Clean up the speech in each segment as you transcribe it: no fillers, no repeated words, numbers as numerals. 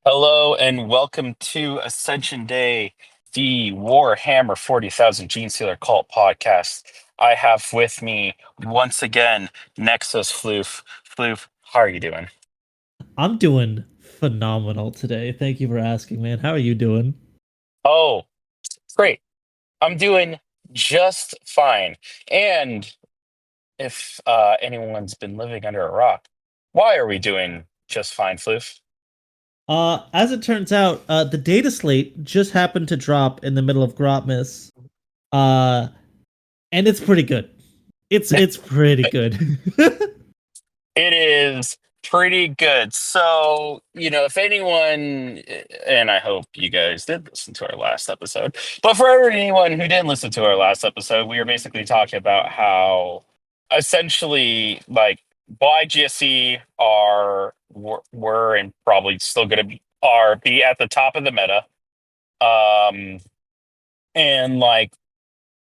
Hello and welcome to Ascension Day, the Warhammer 40,000 Gene Stealer Cult podcast. I have with me once again Nexos Floof. Floof, how are you doing? I'm doing phenomenal today. Thank you for asking, man. How are you doing? Oh, great. I'm doing just fine. And if anyone's been living under a rock, why are we doing just fine, Floof? As it turns out, the data slate just happened to drop in the middle of Grotmas. Uh, and it's pretty good. It's pretty good. It is pretty good. So, if anyone, and I hope you guys did listen to our last episode, but for anyone who didn't listen to our last episode, we were basically talking about how essentially, like, why GSC were and probably still going to be at the top of the meta. Um, and like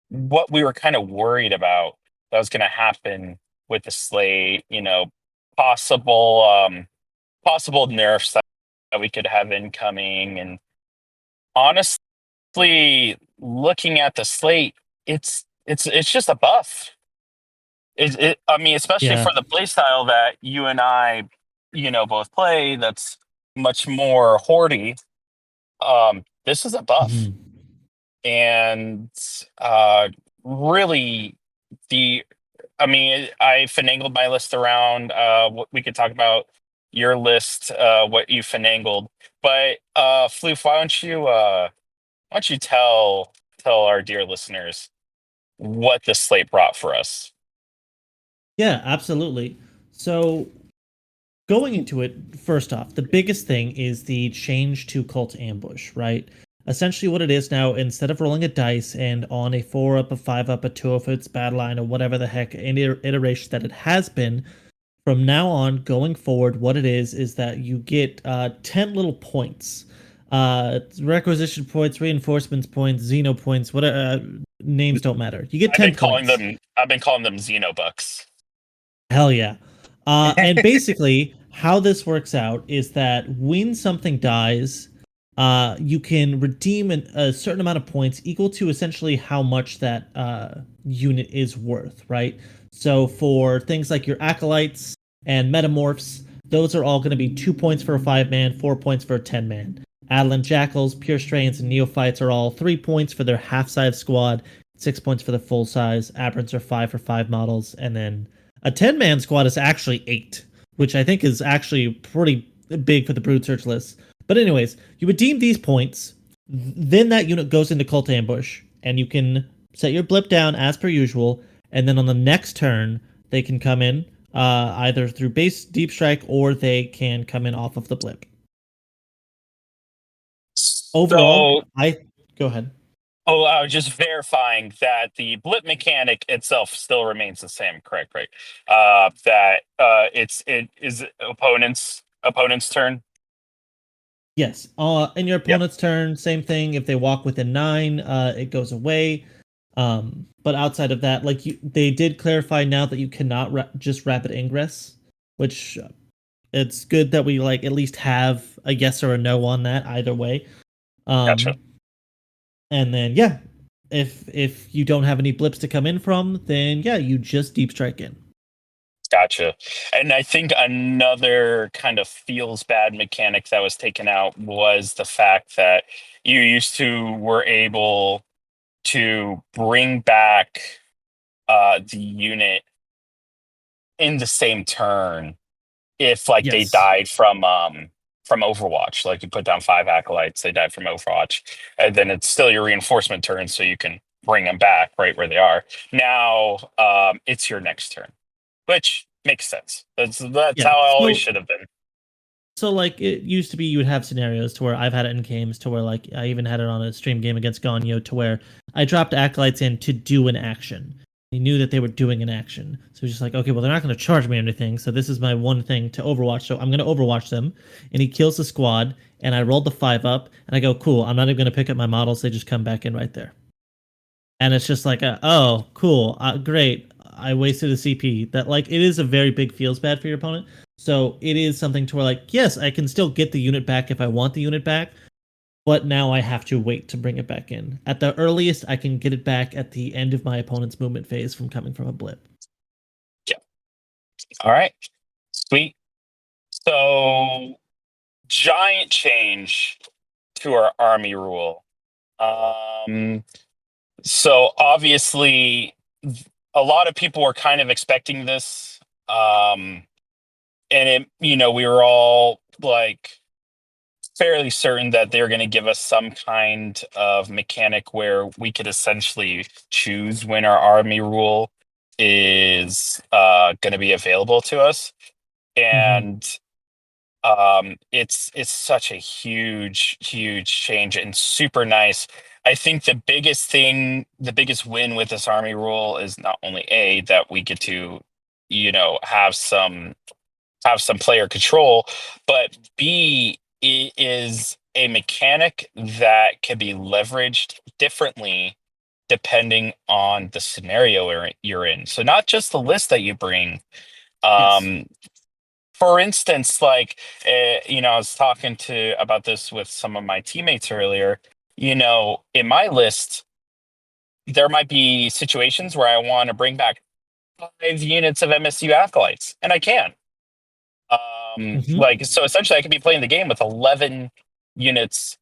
what we were kind of worried about that was going to happen with the slate, possible possible nerfs that we could have incoming. And honestly, looking at the slate, it's just a buff. I mean, especially Yeah. for the playstyle that you and I, both play, that's much more hoardy. This is a buff. Mhm. And uh really the I mean, I finagled my list around. We could talk about your list, what you finagled. But Floof, why don't you tell our dear listeners what the slate brought for us? Yeah, absolutely. So going into it, first off, the biggest thing is the change to cult ambush, right? Essentially, what it is now, instead of rolling a dice and on a 4 up, a 5 up, a 2 if it's battle line, or whatever the heck, any iteration that it has been, from now on, going forward, what it is that you get 10 little points. Requisition points, reinforcements points, Xeno points, whatever, names don't matter. You get 10 points. I've been calling them Xenobucks. Hell yeah. And basically, how this works out is that when something dies, you can redeem a certain amount of points equal to essentially how much that unit is worth, right? So for things like your acolytes and metamorphs, those are all going to be 2 points for a 5 man, 4 points for a 10 man. Adelan Jackals, Pure Strains, and Neophytes are all 3 points for their half size squad, 6 points for the full size. Aberrants are 5 for 5 models, and then a 10 man squad is actually 8, which I think is actually pretty big for the Brood Search list. But, anyways, you redeem these points, then that unit goes into Cult Ambush, and you can set your blip down as per usual, and then on the next turn, they can come in either through base Deep Strike or they can come in off of the blip. Overall, So, I go ahead. oh, I was just verifying that the blip mechanic itself still remains the same, correct? Right. That it is opponent's turn. Yes. In your Yep. opponent's turn, same thing. If they walk within 9, it goes away. But outside of that, they did clarify now that you cannot just rapid ingress, which it's good that we at least have a yes or a no on that either way. Gotcha. Um, and then yeah, if you don't have any blips to come in from, then yeah, you just deep strike in. Gotcha. And I think another kind of feels bad mechanic that was taken out was the fact that you used to were able to bring back the unit in the same turn if like they Yes. died from Overwatch. Like you put down 5 acolytes, they died from Overwatch, and then it's still your reinforcement turn, so you can bring them back right where they are. Now it's your next turn, which makes sense. That's Yeah. how I always So should have been. it used to be you would have scenarios to where I've had it in games to where I even had it on a stream game against Ganyo to where I dropped acolytes in to do an action. He knew that they were doing an action. So he's just like, okay, well they're not gonna charge me or anything. So this is my one thing to Overwatch. So I'm gonna Overwatch them. And he kills the squad and I rolled the 5 up and I go, cool, I'm not even gonna pick up my models, they just come back in right there. And it's just like, oh, cool, great. I wasted a CP. That it is a very big feels bad for your opponent. So it is something to where like, yes, I can still get the unit back if I want the unit back, but now I have to wait to bring it back in. At the earliest, I can get it back at the end of my opponent's movement phase from coming from a blip. Yeah. All right. Sweet. So giant change to our army rule. Um, so obviously, a lot of people were kind of expecting this. And we were all like fairly certain that they were going to give us some kind of mechanic where we could essentially choose when our army rule is going to be available to us. Mm-hmm. And it's such a huge change and super nice. I think the biggest win with this army rule is not only a that we get to have some player control, but b it is a mechanic that can be leveraged differently depending on the scenario you're in. So not just the list that you bring. Yes. um for instance, like, I was talking to about this with some of my teammates earlier. In my list, there might be situations where I want to bring back 5 units of MSU acolytes, and I can. Mm-hmm. Like, so essentially, I could be playing the game with 11 units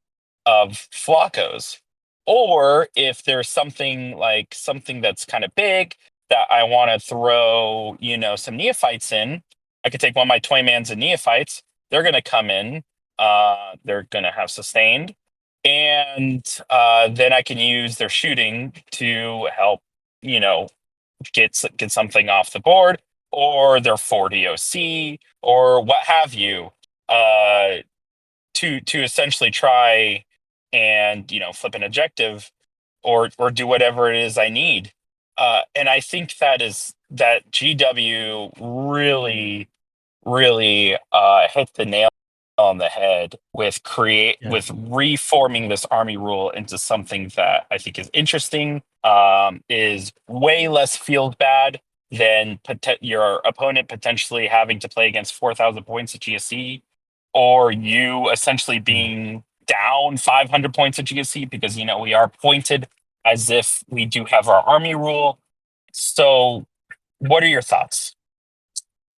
of Flacos. Or if there's something that's kind of big that I want to throw, some neophytes in, I could take one of my toy mans and neophytes. They're going to come in. They're going to have sustained, and then I can use their shooting to help, you know, get something off the board, or their 4 DOC, or what have you, uh, to essentially try and flip an objective, or do whatever it is I need. And I think that GW really hit the nail on the head with Yeah. reforming this army rule into something that I think is interesting, is way less field bad than your opponent potentially having to play against 4,000 points at GSC, or you essentially Yeah. being down 500 points at GSC because we are pointed as if we do have our army rule. So, what are your thoughts?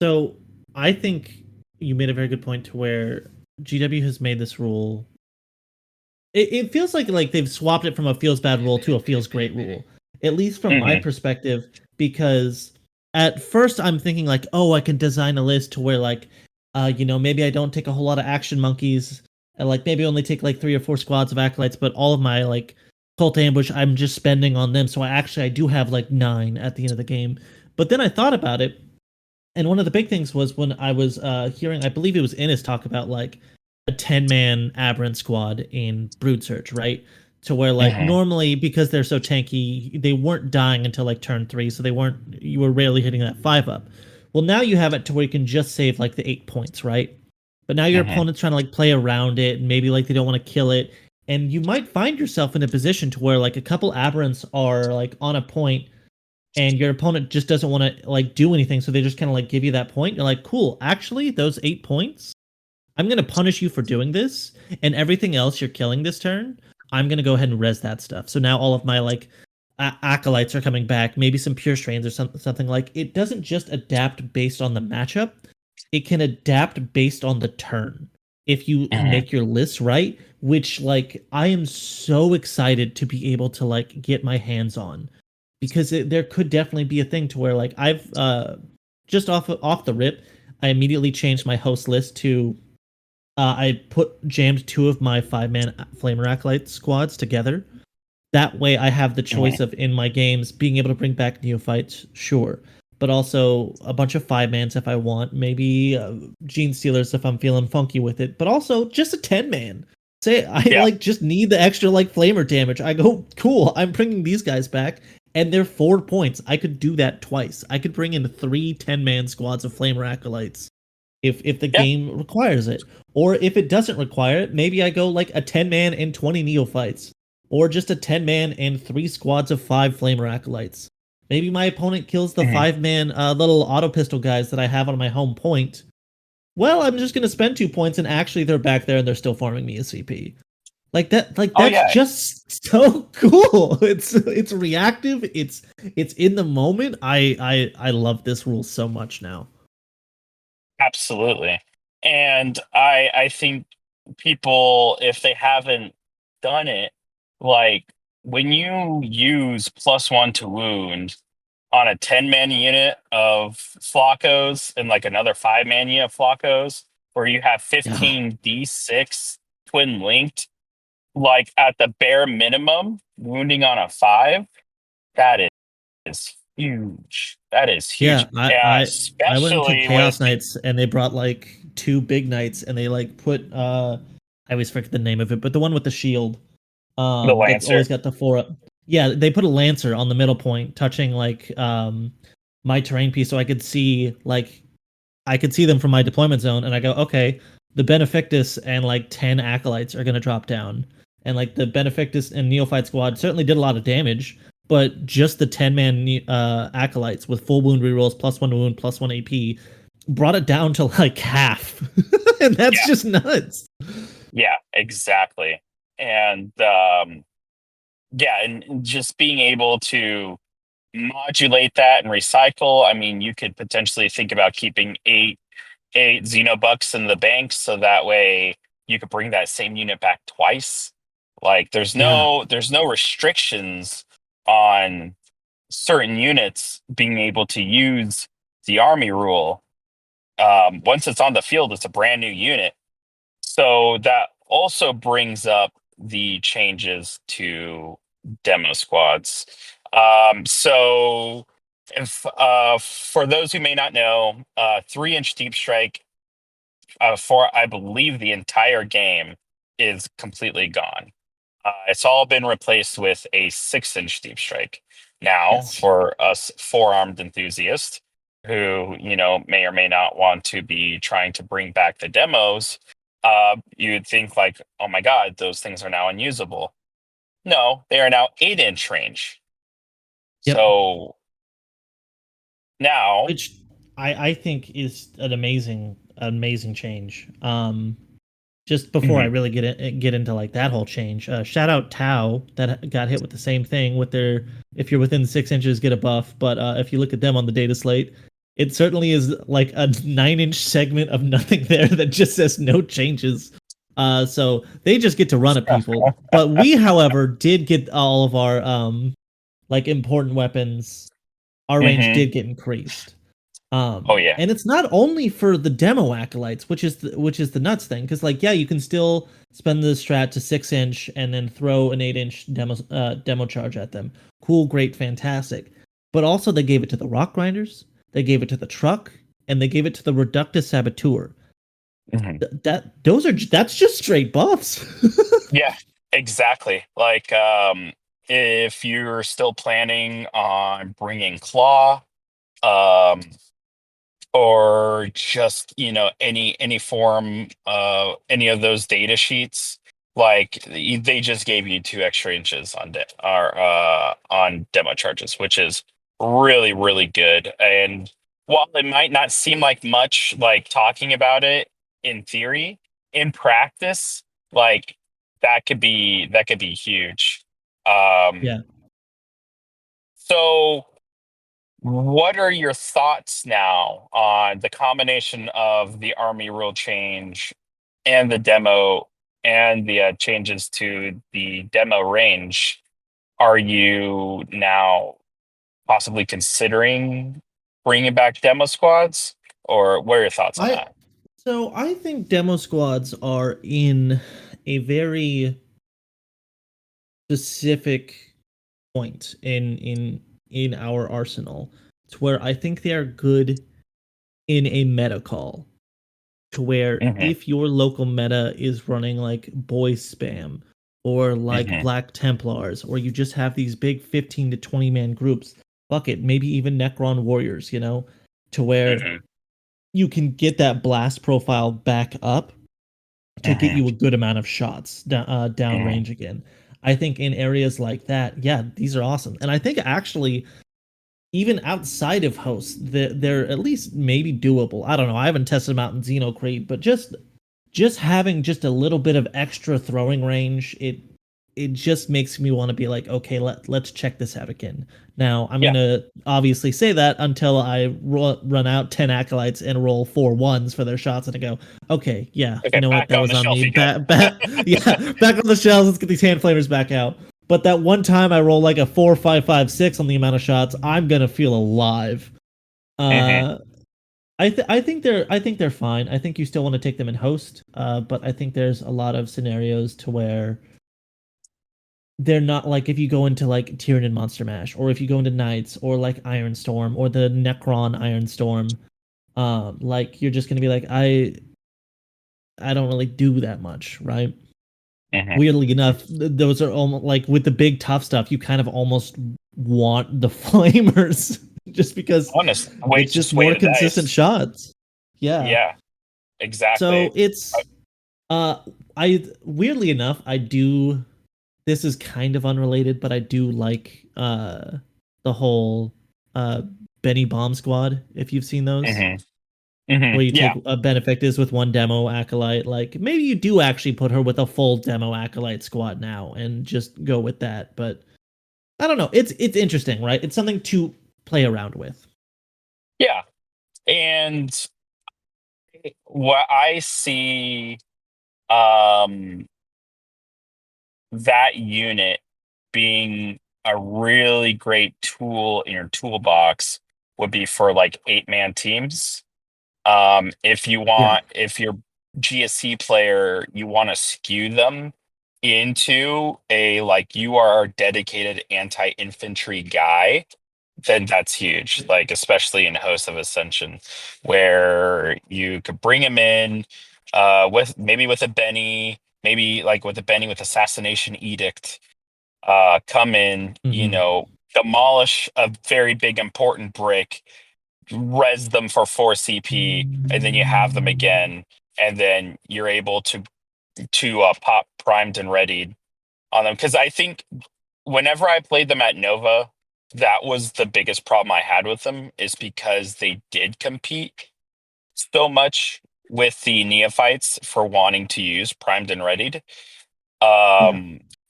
So I think you made a very good point to where GW has made this rule. It feels like they've swapped it from a feels bad rule to a feels great rule, at least from my Hmm. perspective. Because at first I'm thinking like, oh, I can design a list to where like, maybe I don't take a whole lot of action monkeys, and like maybe only take like 3 or 4 squads of acolytes, but all of my like cult ambush I'm just spending on them. So I do have like 9 at the end of the game. But then I thought about it, and one of the big things was when I was hearing, I believe it was Innis talk about like a 10-man aberrant squad in Brood Search, right? To where like Hmm. normally because they're so tanky, they weren't dying until like turn 3, so you were rarely hitting that 5 up. Well, now you have it to where you can just save like the 8 points, right? But now your Hmm. opponent's trying to like play around it, and maybe like they don't want to kill it, and you might find yourself in a position to where like a couple aberrants are like on a point, and your opponent just doesn't want to like do anything, so they just kind of like give you that point. You're like, cool, actually those 8 points, I'm gonna punish you for doing this, and everything else you're killing this turn, I'm gonna go ahead and res that stuff. So now all of my like acolytes are coming back, maybe some pure strains or something. Like it doesn't just adapt based on the matchup, it can adapt based on the turn if you Hmm. make your list right, which like I am so excited to be able to like get my hands on, because there could definitely be a thing to where like I've just off the rip, I immediately changed my host list to I put jammed 2 of my 5-man Flamer Acolyte squads together. That way, I have the choice Hmm. of in my games being able to bring back neophytes, sure, but also a bunch of 5-mans if I want, maybe Gene Stealers if I'm feeling funky with it, but also just a 10-man. Say I Yeah. like just need the extra like flamer damage. I go cool. I'm bringing these guys back, and they're 4 points. I could do that twice. I could bring in 3 10-man squads of flamer acolytes if the Yeah. game requires it. Or if it doesn't require it, maybe I go like a 10-man and 20 neophytes. Or just a 10-man and 3 squads of 5 flamer acolytes. Maybe my opponent kills the Hmm. 5-man little auto pistol guys that I have on my home point. well, I'm just gonna spend 2 points, and actually they're back there and they're still farming me a CP. Like that, like Oh that's yeah, just so cool. It's reactive. It's in the moment. I love this rule so much now. absolutely. And I think people, if they haven't done it, like when you use +1 to wound on a 10-man unit of Flockos and like another 5-man unit of Flockos, where you have Yeah, 15 D6 twin linked, like at the bare minimum, wounding on a 5, that is huge. That is huge. yeah. I went into Especially with Chaos Knights and they brought like two big knights and they like put I always forget the name of it, but the one with the shield. the That Lancer. always got the four up. Yeah, they put a lancer on the middle point, touching like my terrain piece, so I could see them from my deployment zone, and I go, okay, the Benefactus and like 10 acolytes are gonna drop down, and like the Benefactus and Neophyte squad certainly did a lot of damage, but just the 10-man acolytes with full wound rerolls, +1 wound, +1 AP, brought it down to like half, and that's Yeah, just nuts. yeah, exactly. And yeah, and just being able to modulate that and recycle. I mean, you could potentially think about keeping eight Xenobucks in the bank, so that way you could bring that same unit back twice. Like Yeah, there's no restrictions on certain units being able to use the army rule. Once it's on the field, it's a brand new unit. So that also brings up the changes to demo squads. So if for those who may not know, 3-inch deep strike for I believe the entire game is completely gone. It's all been replaced with a 6-inch deep strike. Now, yes. for us four-armed enthusiasts who, may or may not want to be trying to bring back the demos, you'd think like, oh my God, those things are now unusable. No, they are now 8-inch range. Yep. So now, Which I think is an amazing change. Just before I mhm, really get into like that whole change, shout out Tau that got hit with the same thing with their if you're within 6 inches get a buff, but if you look at them on the data slate, it certainly is like a 9 inch segment of nothing there that just says no changes. So they just get to run at people. But we, however, did get all of our like important weapons. Our range mhm. did get increased. Oh yeah. And it's not only for the demo acolytes, which is the nuts thing, because like yeah, you can still spend the strat to 6 inch and then throw an 8 inch demo charge at them. Cool, great, fantastic. But also they gave it to the rock grinders, they gave it to the truck, and they gave it to the reductus saboteur. Mhm. That's just straight buffs. Yeah, exactly. Like, if you're still planning on bringing Claw, um, or just any form any of those data sheets, like they just gave you 2 extra inches on demo charges, which is really good. And while it might not seem like much, like talking about it in theory, in practice, like that could be huge. um Yeah. so what are your thoughts now on the combination of the army rule change and the demo and the changes to the demo range? Are you now possibly considering bringing back demo squads, or what are your thoughts on I that? so I think demo squads are in a very specific point in our arsenal to where I think they are good in a meta call to where Hmm. if your local meta is running like boy spam or like Hmm. Black Templars or you just have these big 15 to 20 man groups, fuck it, maybe even Necron warriors, to where Hmm. you can get that blast profile back up to get Hmm. you a good amount of shots down Hmm. range again. I think in areas like that, yeah, these are awesome. And I think actually even outside of hosts, they're at least maybe doable. I don't know. I haven't tested them out in Xenocrate, but just having just a little bit of extra throwing range, it just makes me want to be like, okay, let's check this out again. Now, I'm Yeah. gonna obviously say that until I run out 10 acolytes and roll 4 1s for their shots, and I go, okay, yeah, you Okay, know what, back that on was the on shelf me. you go. Yeah, back on the shelves. Let's get these hand flamers back out. But that one time I roll like a 4 5 5 6 on the amount of shots, I'm gonna feel alive. Hmm. Uh, I think they're fine. I think you still want to take them in host, but I think there's a lot of scenarios to where they're not like if you go into like Tyranid Monster Mash, or if you go into Knights, or like Iron Storm, or the Necron Iron Storm, like you're just gonna be like, I don't really do that much, right? Hmm. Weirdly enough, those are almost like with the big tough stuff, you kind of almost want the flamers just because Honest, wait, it's just just wait more a consistent dice. shots. Yeah. Yeah, So exactly. it's uh I weirdly enough, I do this is kind of unrelated, but I do like the whole uh Benny Bomb Squad, if you've seen those, Hmm. Hmm. where you take Yeah. a Benefactors with one demo acolyte. Like maybe you do actually put her with a full demo acolyte squad now and just go with that. But I don't know. It's interesting, right? It's something to play around with. Yeah. And what I see, um, that unit being a really great tool in your toolbox would be for like 8-man teams. If you Yeah. want, if you're GSC player, you want to skew them into a like you are a dedicated anti-infantry guy, then that's huge. Like especially in Host of Ascension, where you could bring him in with maybe with a Benny, maybe like with a Benny with Assassination Edict, come in, Hmm. demolish a very big important brick, res them for 4 CP, and then you have them again, and then you're able to pop primed and readied on them. Because I think whenever I played them at Nova, that was the biggest problem I had with them, is because they did compete so much with the neophytes for wanting to use primed and readied, Yeah.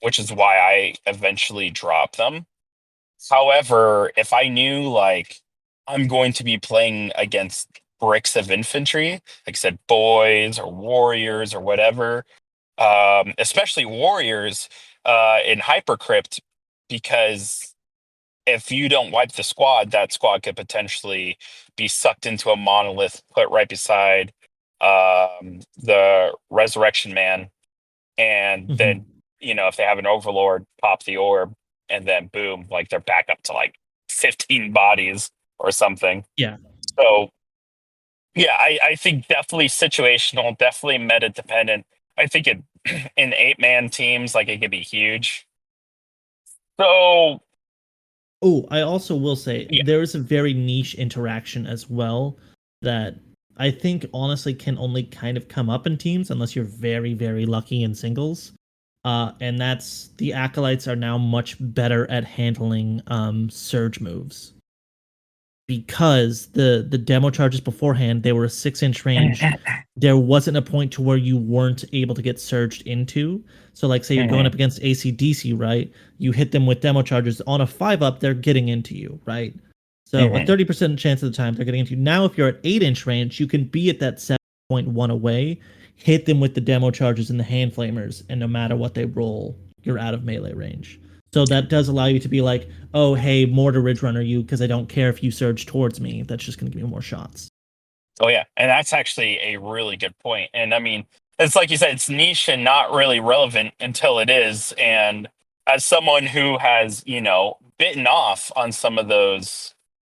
which is why I eventually dropped them. However, if I knew like I'm going to be playing against bricks of infantry, like I said, boys or warriors or whatever, especially warriors in hypercrypt, because if you don't wipe the squad, that squad could potentially be sucked into a monolith, put right beside the resurrection man, and then Hmm. if they have an overlord, pop the orb, and then boom, like they're back up to like 15 bodies or something. Yeah. So yeah, I think definitely situational, definitely meta dependent. I think it in 8-man teams, like it could be huge. So Oh, I also will say yeah. there is a very niche interaction as well that I think honestly can only kind of come up in teams unless you're very, very lucky in singles. And that's the acolytes are now much better at handling surge moves, because the demo charges beforehand, they were a 6 inch range. There wasn't a point to where you weren't able to get surged into. So like say you're going Hmm. up against ACDC, right? You hit them with demo charges on a 5 up, they're getting into you, right? So a Hmm. 30% chance of the time they're getting into you. Now if you're at 8 inch range, you can be at that 7.1 away, hit them with the demo charges and the hand flamers, and no matter what they roll, you're out of melee range. So that does allow you to be like, oh, hey, Mortar Ridge Runner you, because I don't care if you surge towards me. That's just going to give me more shots. Oh yeah, and that's actually a really good point. And I mean, it's like you said, it's niche and not really relevant until it is. And as someone who has, bitten off on some of those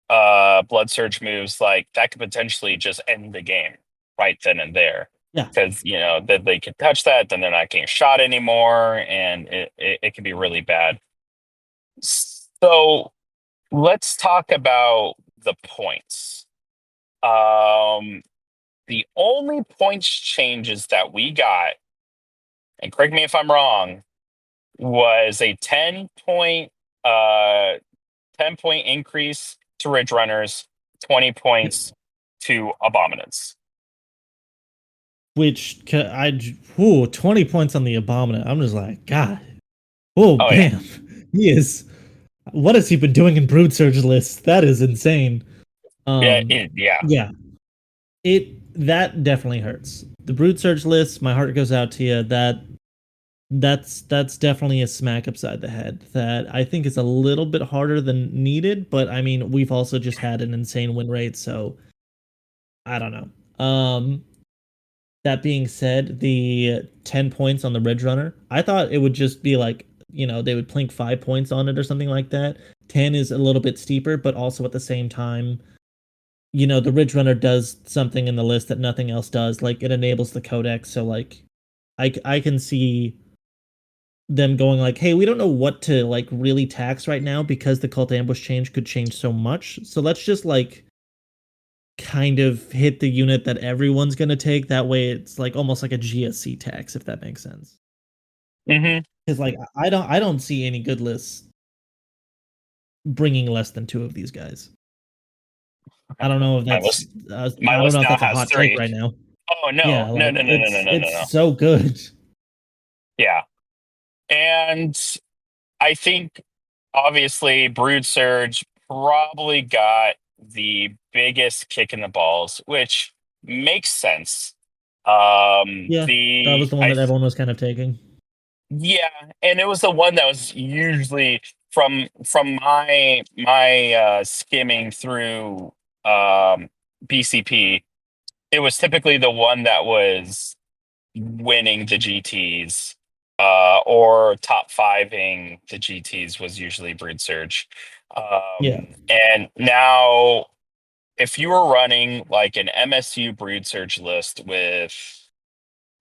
blood surge moves, like that could potentially just end the game right then and there. Yeah. Because that they could touch that, then they're not getting shot anymore, and it can be really bad. So let's talk about the points. Um, the only points changes that we got, and correct me if I'm wrong, was a uh 10 point increase to Ridge Runners, 20 points to Abominants. Which ooh, 20 points on the Abominant. I'm just like, God. Oh, Oh yeah, bam. He is. What has he been doing in Brood Surge lists? That is insane. yeah, Um, yeah. yeah, that definitely hurts. The Brood Surge list, my heart goes out to you. That's definitely a smack upside the head that I think is a little bit harder than needed, but I mean, we've also just had an insane win rate, so I don't know. That being said, the 10 points on the Ridge Runner, I thought it would just be like, they would plink 5 points on it or something like that. 10 is a little bit steeper, but also at the same time, the Ridge Runner does something in the list that nothing else does. Like it enables the codex. So like I can see them going like, hey, we don't know what to like really tax right now because the cult ambush change could change so much. So let's just like kind of hit the unit that everyone's gonna take. That way it's like almost like a GSC tax, if that makes sense. Hmm. Because like I don't see any good lists bringing less than two of these guys. I don't know if My that's list, my I don't list know if now that's a has hot take three. right now. Oh no, Yeah, no, like no, no, no, no, no, no, it's no. so good. Yeah, and I think obviously Brood Surge probably got the biggest kick in the balls, which makes sense. Yeah, that was The the one I that everyone was kind of taking. Yeah, and it was the one that was usually from my skimming through BCP. It was typically the one that was winning the GTs, or top fiving the GTs was usually Brood Surge. Yeah, And now, if you were running like an MSU Brood Surge list with,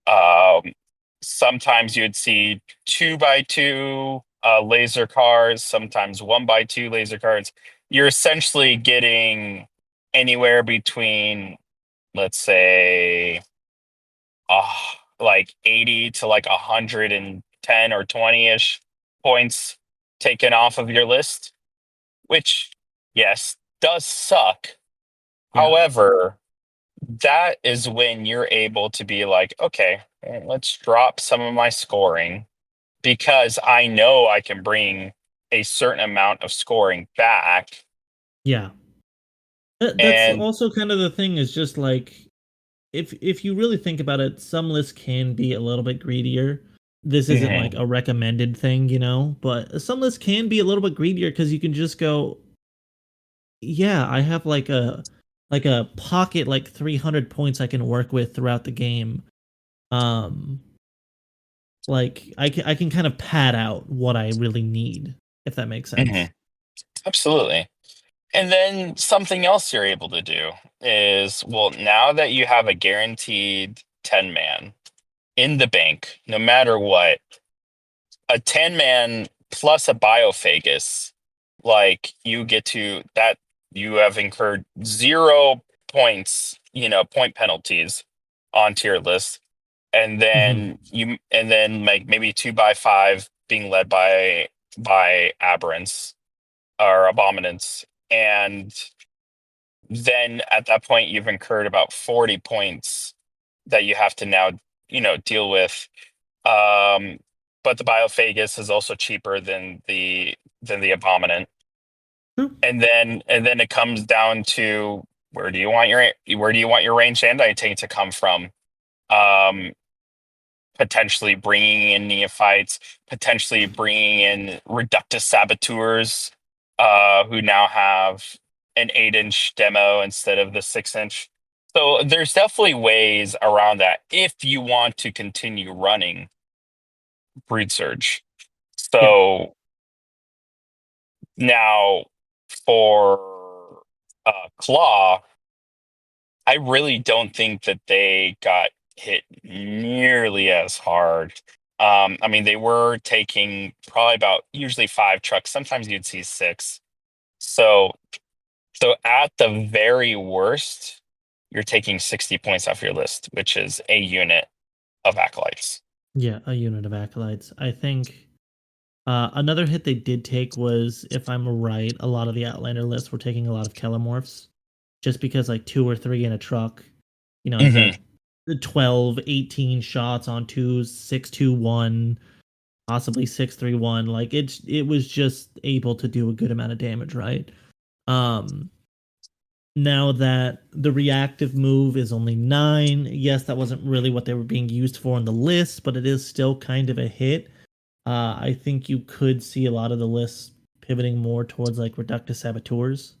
um, sometimes you'd see 2x2 laser cards, sometimes 1x2 laser cards. You're essentially getting anywhere between, let's say, uh, like 80 to like 110 or 20 ish points taken off of your list, which, yes, does suck. yeah, However, that is when you're able to be like, okay, let's drop some of my scoring because I know I can bring a certain amount of scoring back. yeah. That's And also kind of the thing is just like if you really think about it, some lists can be a little bit greedier. This isn't like Mhm, a recommended thing, but some lists can be a little bit greedier because you can just go, yeah, I have like a pocket like 300 points I can work with throughout the game. Um, like I can kind of pad out what I really need, if that makes sense. mhm, absolutely. And then something else you're able to do is, well, now that you have a guaranteed 10 man in the bank, no matter what, a 10 man plus a biophagus, like you get to that, you have incurred 0 points, point penalties onto your list. And Hmm. then like maybe 2x5 being led by aberrants or abominants. And then at that point you've incurred about 40 points that you have to now, deal with. um but the biophagus is also cheaper than the abominant. True. And then it comes down to, where do you want your ranged anti-tank to come from? um Potentially bringing in neophytes, potentially bringing in reductus saboteurs, who now have an 8-inch demo instead of the 6-inch. So there's definitely ways around that if you want to continue running Breed Surge. Yeah. So now, for Claw, I really don't think that they got hit nearly as hard. I mean, they were taking probably about usually 5 trucks. Sometimes you'd see 6. So, so at the very worst, you're taking 60 points off your list, which is a unit of acolytes. Yeah, a unit of acolytes. I think Another hit they did take was, if I'm right, a lot of the Outlander lists were taking a lot of Kelemorphs, just because like 2 or 3 in a truck, Hmm. the 12, 18 shots on twos, 6-2-1, possibly 6-3-1. Like it was just able to do a good amount of damage, right? Um, Now that the reactive move is only 9, yes, that wasn't really what they were being used for on the list, but it is still kind of a hit. I think you could see a lot of the lists pivoting more towards like reductus saboteurs.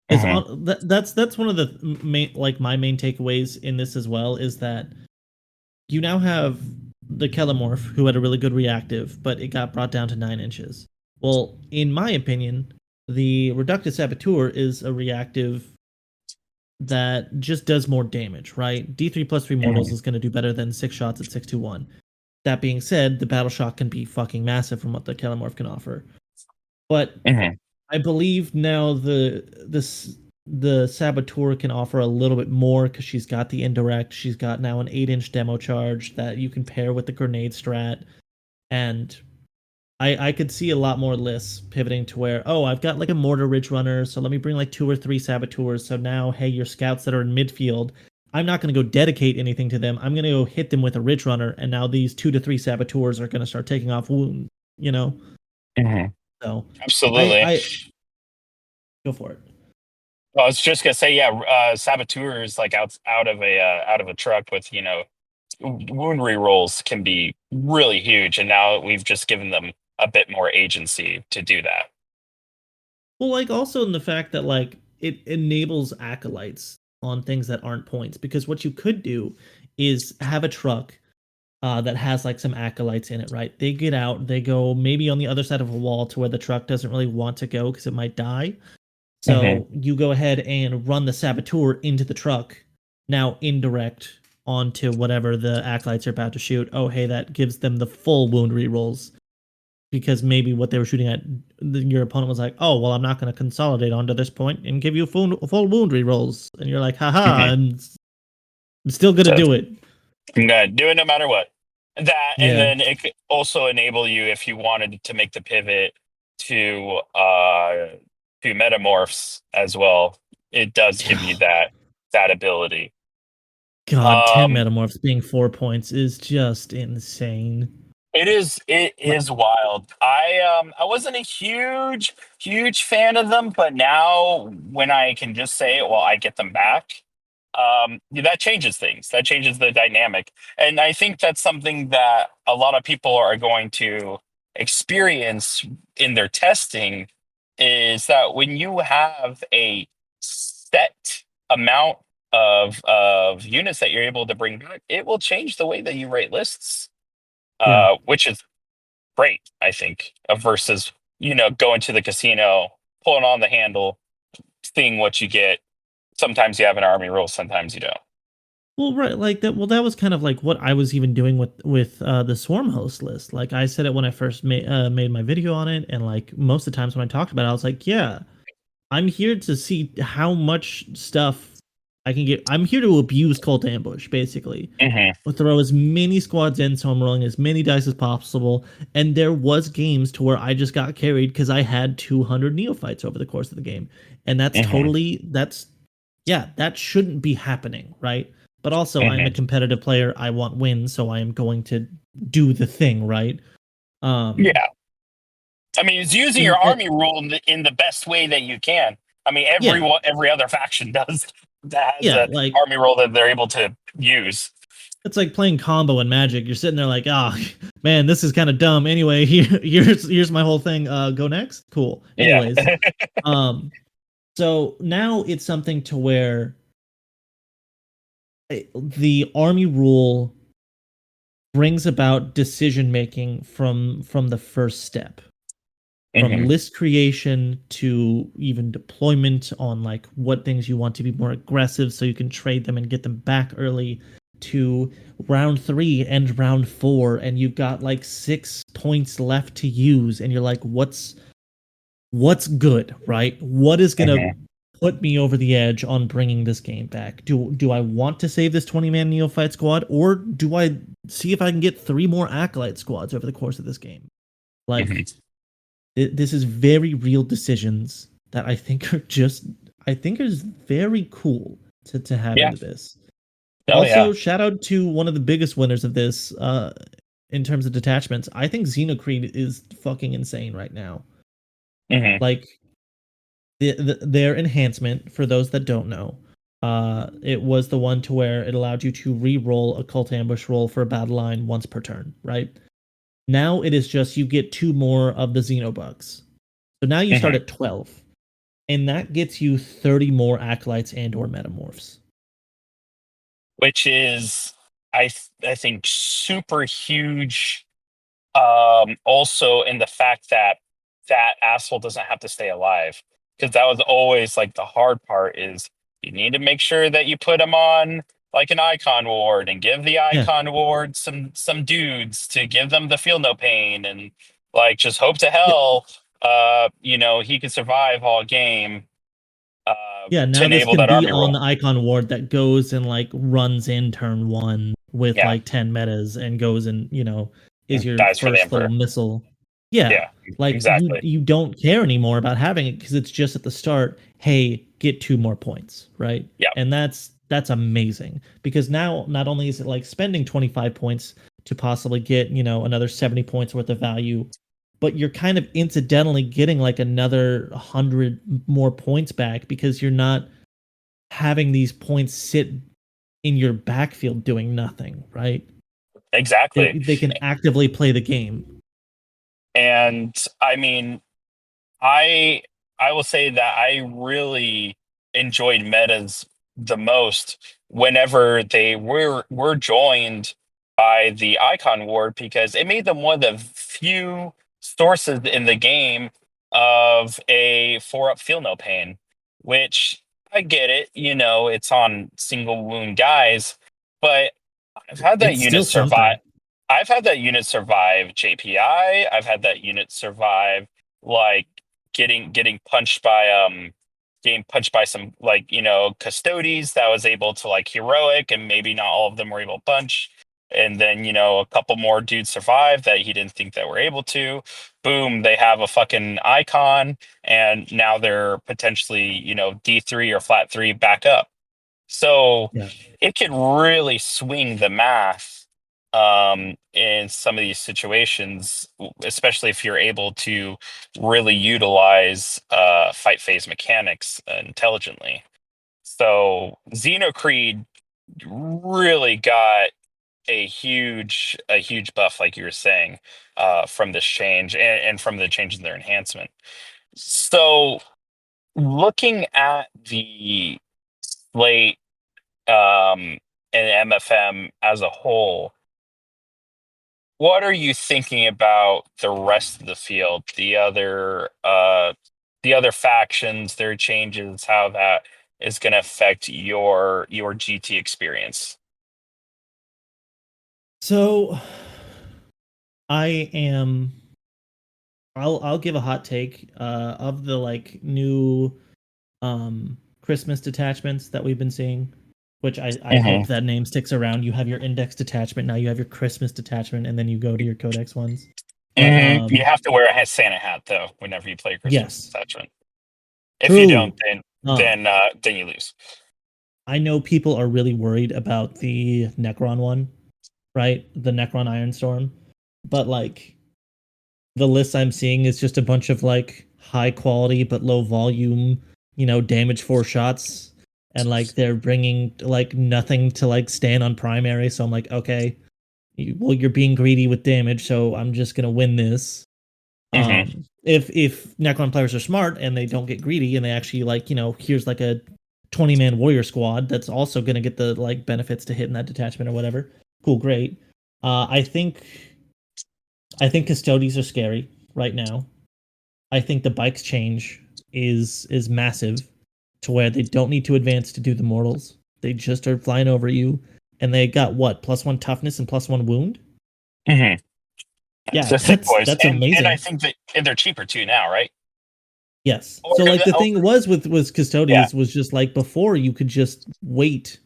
Is Hmm. on that's one of the main, like my main takeaways in this as well, is that you now have the Kelemorph who had a really good reactive, but it got brought down to 9 inches. Well, in my opinion, the reductus saboteur is a reactive that just does more damage, right? D3 plus 3 mortals Hmm. is going to do better than 6 shots at 621. That being said, the battle shock can be fucking massive from what the Kelemorph can offer. But Hmm. I believe now the Saboteur can offer a little bit more because she's got the indirect. She's got now an 8 inch demo charge that you can pair with the grenade strat, and I could see a lot more lists pivoting to where, oh, I've got like a mortar ridge runner, so let me bring like 2 or 3 saboteurs. So now, hey, your scouts that are in midfield, I'm not going to go dedicate anything to them. I'm going to go hit them with a ridge runner, and now these 2 to 3 saboteurs are going to start taking off wound. You know, Hmm. so Absolutely. I go for it. Well, I was just gonna say, yeah, saboteurs like out of a truck with wound rerolls can be really huge, and now we've just given them a bit more agency to do that. Well, like also in the fact that like it enables acolytes on things that aren't points, because what you could do is have a truck that has like some acolytes in it, right? They get out, they go maybe on the other side of a wall to where the truck doesn't really want to go because it might die. Hmm. So you go ahead and run the saboteur into the truck, now indirect onto whatever the acolytes are about to shoot. Oh, hey, that gives them the full wound rerolls, because maybe what they were shooting at, your opponent was like, oh, well, I'm not going to consolidate onto this point and give you full wound rerolls. And you're like, haha, Hmm. I'm still going to So do it. I'm gonna do it no matter what. That, and Yeah. then it could also enable you if you wanted to make the pivot to metamorphs as well. It does give you that ability. God, 10 Um, metamorphs being 4 points is just insane. it is wild. I wasn't a huge fan of them, but now when I can just say, well, I get them back, that changes things. That changes the dynamic. And I think that's something that a lot of people are going to experience in their testing, is that when you have a set amount of units that you're able to bring back, it will change the way that you rate lists, Yeah. which is great, I think, versus going to the casino, pulling on the handle, seeing what you get. Sometimes you have an army roll, sometimes you don't. Well, right, like that. Well, that was kind of like what I was even doing with the swarm host list. Like I said it when I first made my video on it, and like most of the times when I talked about it, I was like, yeah, I'm here to see how much stuff I can get. I'm here to abuse cult ambush, basically. Hmm. We'll throw as many squads in, so I'm rolling as many dice as possible. And there was games to where I just got carried because I had 200 neophytes over the course of the game, and Hmm. that's yeah, that shouldn't be happening, right? But also, I'm a Hmm. competitive player. I want wins, so I am going to do the thing, right? Um, Yeah, I mean, it's using your and army rule in the best way that you can. I mean, yeah, every other faction does that has yeah, a like army rule that they're able to use. it's like playing combo in Magic. You're sitting there like, ah, oh, man, this is kind of dumb. Anyway, here's my whole thing. Go next. Cool. Yeah. Anyways, um, so now it's something to where the army rule brings about decision making from the first step, from Hmm. list creation to even deployment on like what things you want to be more aggressive so you can trade them and get them back early, to round 3 and round 4 and you've got like 6 points left to use and you're like, what's good, right? What is going to Hmm. put me over the edge on bringing this game back? Do I want to save this 20-man neophyte squad, or do I see if I can get 3 more acolyte squads over the course of this game? Like Hmm. this is very real decisions that I think is very cool to have Yeah. into this. Oh yeah. Also, shout out to one of the biggest winners of this in terms of detachments. I think Xenocrete is fucking insane right now. Hmm. Like their enhancement, for those that don't know, it was the one to where it allowed you to re-roll a cult ambush roll for a battle line once per turn, right? Now it is just you get 2 more of the Xenobugs. So now you start Hmm. at 12. And that gets you 30 more acolytes and or metamorphs. Which is, I think, super huge. Also, in the fact that that asshole doesn't have to stay alive, because that was always like the hard part. Is you need to make sure that you put him on like an icon ward and give the Yeah. icon ward some dudes to give them the feel no pain, and like just hope to Yeah. hell he could survive all game Yeah, to now this enable can that be army on roll. the icon ward that goes and like runs in turn 1 with Yeah, like 10 metas and goes and, is and your dies for the first little emperor. missile. Yeah. Yeah, Like you exactly. you don't care anymore about having it because it's just at the start, hey, get 2 more points, right? Yeah, And that's amazing because now not only is it like spending 25 points to possibly get, another 70 points worth of value, but you're kind of incidentally getting like another 100 more points back because you're not having these points sit in your backfield doing nothing, right? exactly. They can actively play the game. And I mean, I I will say that I really enjoyed metas the most whenever they were joined by the icon ward, because it made them one of the few sources in the game of a 4-up feel no pain, which I get it, it's on single wound guys, but I've had that It's unit still survive. something. I've had that unit survive JPI. I've had that unit survive like getting punched by getting punched by some like custodies that was able to like heroic, and maybe not all of them were able to punch, and then a couple more dudes survived that he didn't think that were able to. Boom, they have a fucking icon, and now they're potentially D3 or flat 3 back up. So Yeah. it could really swing the math in some of these situations, especially if you're able to really utilize fight phase mechanics intelligently. So Xenocreed really got a huge buff, like you were saying, from this change, and from the change in their enhancement. So looking at the slate and MFM as a whole, what are you thinking about the rest of the field, the other factions, their changes, how that is going to affect your GT experience? So I am I'll give a hot take of the like new Christmas detachments that we've been seeing, which I Hmm. hope that name sticks around. You have your index detachment, now you have your Christmas detachment, and then you go to your codex ones. But You have to wear a Santa hat though whenever you play Christmas yes, attachment. If you don't, true. then Uh, then you lose. I know people are really worried about the Necron one, right? The Necron Ironstorm. But like the list I'm seeing is just a bunch of like high quality but low volume, damage 4 shots. And like they're bringing like nothing to like stand on primary. So I'm like, okay, well, you're being greedy with damage. So I'm just going to win this. Hmm. If Necron players are smart and they don't get greedy and they actually like here's like a 20-man warrior squad that's also gonna get the like benefits to hitting that detachment or whatever. Cool, great. I think custodies are scary right now. I think the bikes change is massive to where they don't need to advance to do the mortals. They just are flying over you, and they got what +1 toughness and +1 wound. Hmm. Yeah, The thick boys, that's and I amazing. think that, and they're cheaper too now, right? Yes. Or, So like the thing was yeah. custodians was just like before you could just wait.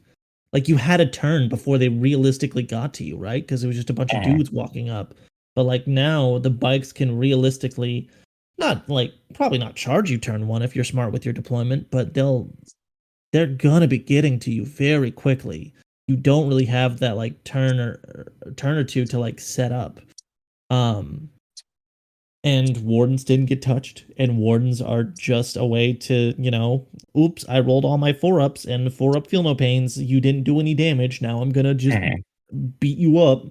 Like you had a turn before they realistically got to you, right? Because it was just a bunch of Mhm. dudes walking up. But like now, the bikes can realistically not like probably not charge you turn one if you're smart with your deployment, but they're gonna be getting to you very quickly. You don't really have that like turn or two to like set up. Um, and wardens didn't get touched, and wardens are just a way to, oops, I rolled all my 4-ups and 4-up feel no pains. You didn't do any damage. Now I'm gonna just Mhm. beat you up.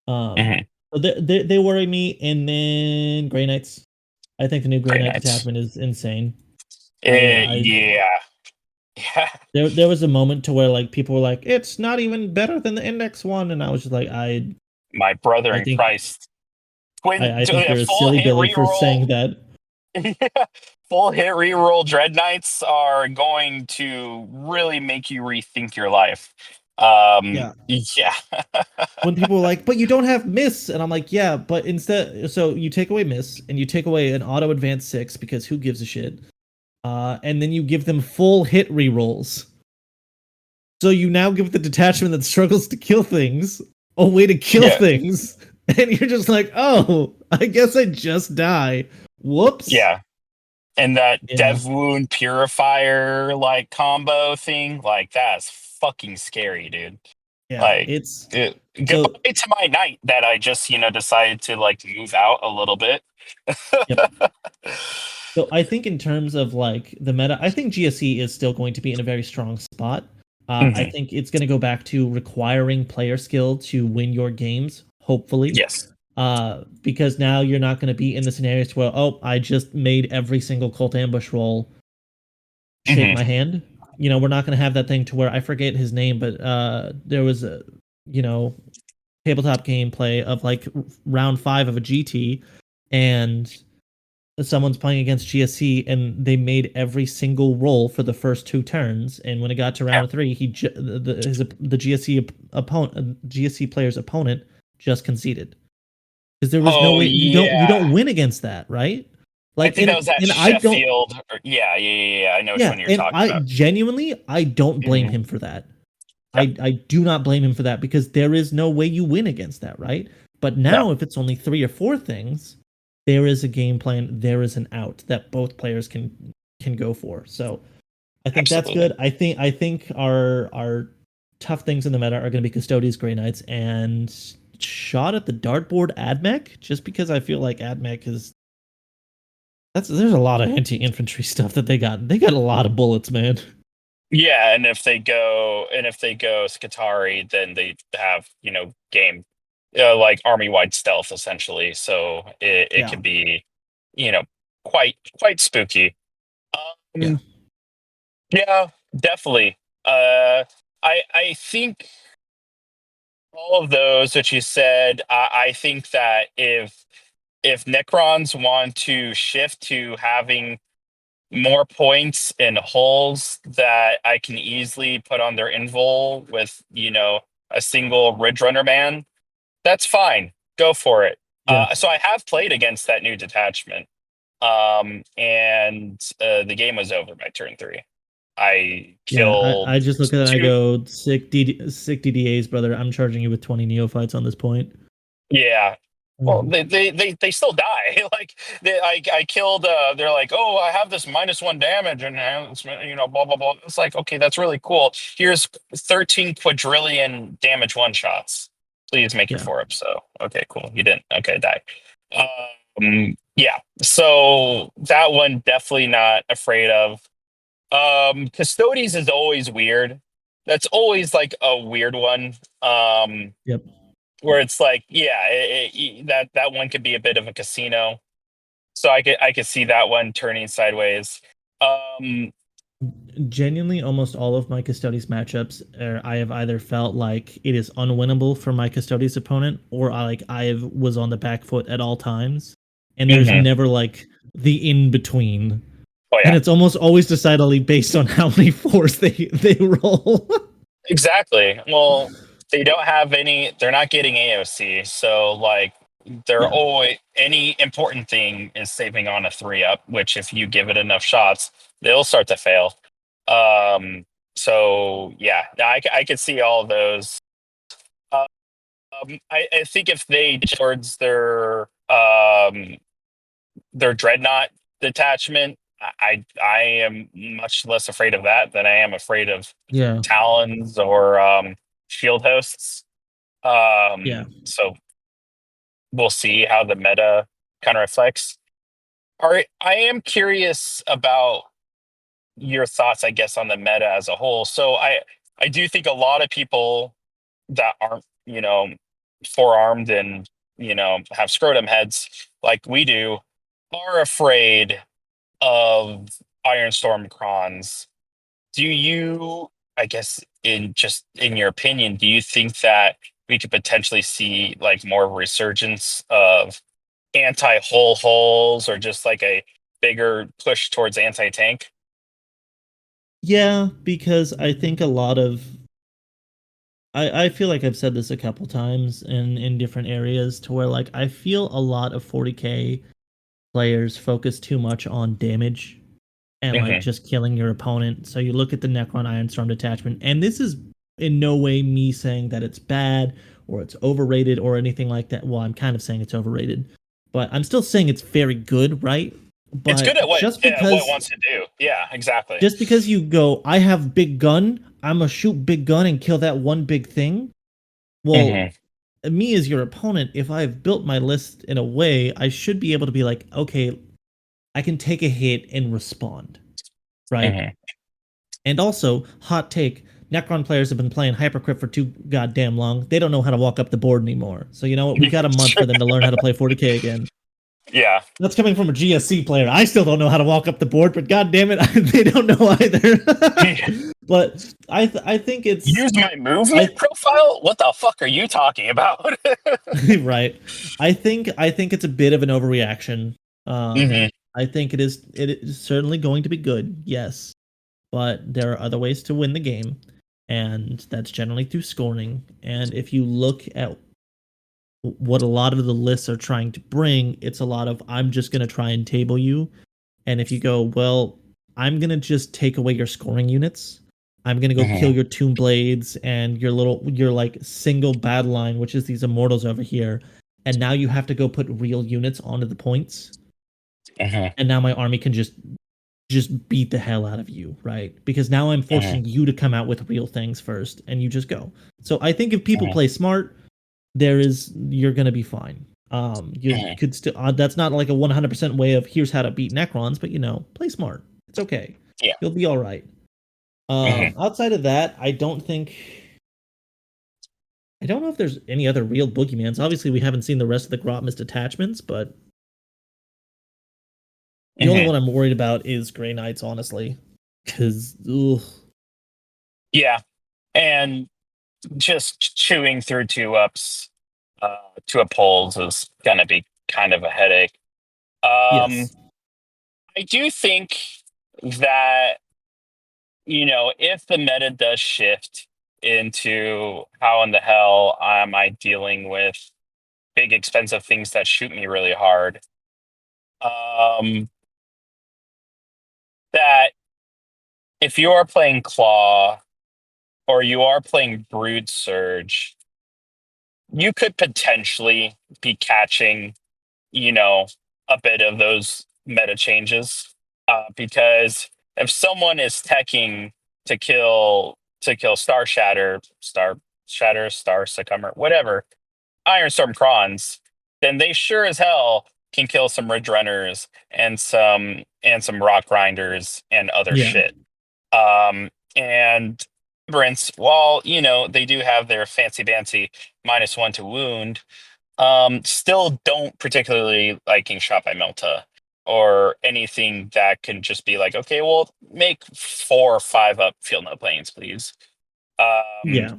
Um, Mhm. so they worry me, and then Grey Knights. I think the new Grey Great Knight nights. detachment is insane. I Yeah. Yeah. there was a moment to where like people were like, it's not even better than the index one, and I was just like, My brother I in think Christ. When I think a you're a full silly hit Billy for reroll, saying that. full hit reroll Dread Knights are going to really make you rethink your life. Yeah. Yeah. When people were like, but you don't have miss, and I'm like, yeah, but instead, so you take away miss and you take away an auto advance 6 because who gives a shit? And then you give them full hit rerolls. So you now give the detachment that struggles to kill things a way to kill Yeah. things, and you're just like, oh, I guess I just die. Whoops. Yeah. And that Yeah, Dev Wound Purifier like combo thing, like that's fucking scary, dude. yeah. Like, It's so. goodbye to my night that I just, decided to like move out a little bit. Yep. So I think in terms of like the meta, I think GSC is still going to be in a very strong spot. I Hmm. think it's going to go back to requiring player skill to win your games, hopefully. Yes. Because now you're not going to be in the scenarios where, oh, I just made every single cult ambush roll shake Hmm. my hand. We're not going to have that thing to where I forget his name, but there was a, you know, tabletop gameplay of like round 5 of a GT, and someone's playing against GSC and they made every single roll for the first 2 turns, and when it got to Yeah. round 3, the GSC opponent GSC player's opponent just conceded because there was no Oh way you yeah. don't win against that, right? I Like think that was at and I don't Sheffield. Yeah, yeah, yeah, yeah. I know which yeah, one you're and talking I about. genuinely I don't blame Hmm. him for that. Yeah, I do not blame him for that because there is no way you win against that, right? But no, now if it's only 3 or 4 things, there is a game plan, there is an out that both players can go for. So I think that's absolutely. good. I think our tough things in the meta are going to be Custodes, Grey Knights, and shot at the dartboard AdMech, just because I feel like AdMech is there's a lot of anti-infantry stuff that they got. They got a lot of bullets, man. Yeah, and if they go Skatari, then they have, game like army wide stealth essentially. So it Yeah. could be, you know, quite spooky. Yeah. Um, yeah, definitely. I think all of those that you said, I think that if Necrons want to shift to having more points and holes that I can easily put on their invul with, a single Ridge Runner man, that's fine. Go for it. Yeah. So I have played against that new detachment. And the game was over by turn 3. I Yeah, killed I just look at it and I two. go, sick DDAs, brother. I'm charging you with 20 neophytes on this point. Yeah. Well, Mhm. they still die. Like I killed. They're like, oh, I have this -1 damage, and it's, blah blah blah. It's like, okay, that's really cool. Here's 13 quadrillion damage one shots. Please make your Yeah, 4-up. So okay, cool. You didn't. Okay, die. Yeah. So that one definitely not afraid of. Custodes is always weird. That's always like a weird one. yep. Where it's like, yeah, that one could be a bit of a casino. So I could see that one turning sideways. Um, Genuinely, almost all of my Custodes matchups, I have either felt like it is unwinnable for my Custodes opponent, or I was on the back foot at all times, and there's mhm. never like the in between, Oh and yeah, it's almost always decidedly based on how many fours they roll. exactly. Well, they don't have any. They're not getting AOC, so like they're Yeah, always any important thing is saving on a 3-up. Which if you give it enough shots, they'll start to fail. Um, so yeah, I could see all of those. I think if they towards their dreadnought detachment, I am much less afraid of that than I am afraid of Yeah. talons or shield hosts. Yeah. So we'll see how the meta kind of reflects. All right, I am curious about your thoughts, I guess, on the meta as a whole. So I do think a lot of people that aren't, forearmed and, have scrotum heads like we do are afraid of Iron Storm Crons. Do you, I guess, in your opinion, do you think that we could potentially see like more resurgence of anti-hull hulls or just like a bigger push towards anti-tank? Yeah, because I think a lot of I feel like I've said this a couple times in different areas to where like I feel a lot of 40k players focus too much on damage and like Hmm. just killing your opponent. So you look at the Necron Ironstorm detachment, and this is in no way me saying that it's bad or it's overrated or anything like that. Well, I'm kind of saying it's overrated, but I'm still saying it's very good, right? It's good But at what it wants to do. Yeah, exactly. just because you go, I have big gun, I'm gonna shoot big gun and kill that one big thing. Well, Hmm. me as your opponent, if I've built my list in a way, I should be able to be like, okay, I can take a hit and respond, right? Hmm. And also, hot take, Necron players have been playing Hypercrypt for too goddamn long. They don't know how to walk up the board anymore. So you know what? We got a month for them to learn how to play 40k again. Yeah. That's coming from a GSC player. I still don't know how to walk up the board, but god damn it, they don't know either. But I think it's Use my movement I profile? What the fuck are you talking about? right. I think it's a bit of an overreaction. Hmm. I think it is certainly going to be good, yes, but there are other ways to win the game, and that's generally through scoring. And if you look at what a lot of the lists are trying to bring, it's a lot of I'm just going to try and table you. And if you go, well, I'm going to just take away your scoring units. I'm going to go kill Hmm. your tomb blades and your like single battle line, which is these immortals over here. And now you have to go put real units onto the points. Hmm. And now my army can just beat the hell out of you, right? Because now I'm Hmm. forcing you to come out with real things first and you just go. So I think if people Hmm. play smart, you're gonna be fine. You Hmm. could still that's not like a 100% way of here's how to beat Necrons, but play smart. It's okay. Yeah. You'll be all right. Hmm. Outside of that, I don't know if there's any other real boogeymans. Obviously, we haven't seen the rest of the Grotmist detachments, but the only Hmm. one I'm worried about is Grey Knights, honestly, because Yeah. And just chewing through two up polls is gonna be kind of a headache. Um, yes, I do think that, if the meta does shift into how in the hell am I dealing with big expensive things that shoot me really hard, um, that if you are playing Claw or you are playing Brood Surge, you could potentially be catching, you know, a bit of those meta changes. Because if someone is teching to kill Star Succumber, whatever, Ironstorm Crons, then they sure as hell can kill some Ridge Runners and some Rock Grinders and other yeah, shit. And Brents, while they do have their fancy dancy -1 to wound, still don't particularly like King Shot by Melta or anything that can just be like, okay, well, make 4 or 5 up field no planes, please. Um, yeah,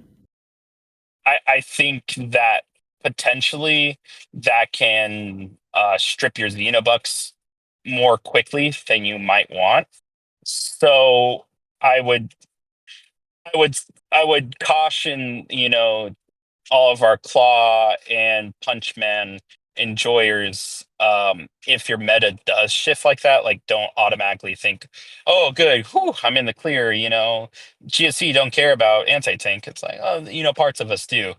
I think that potentially that can strip your Xenobucks more quickly than you might want. So I would, I would, I would caution, all of our claw and punchman enjoyers, if your meta does shift like that, like don't automatically think, oh good, whew, I'm in the clear. GSC don't care about anti-tank. It's like, oh, parts of us do.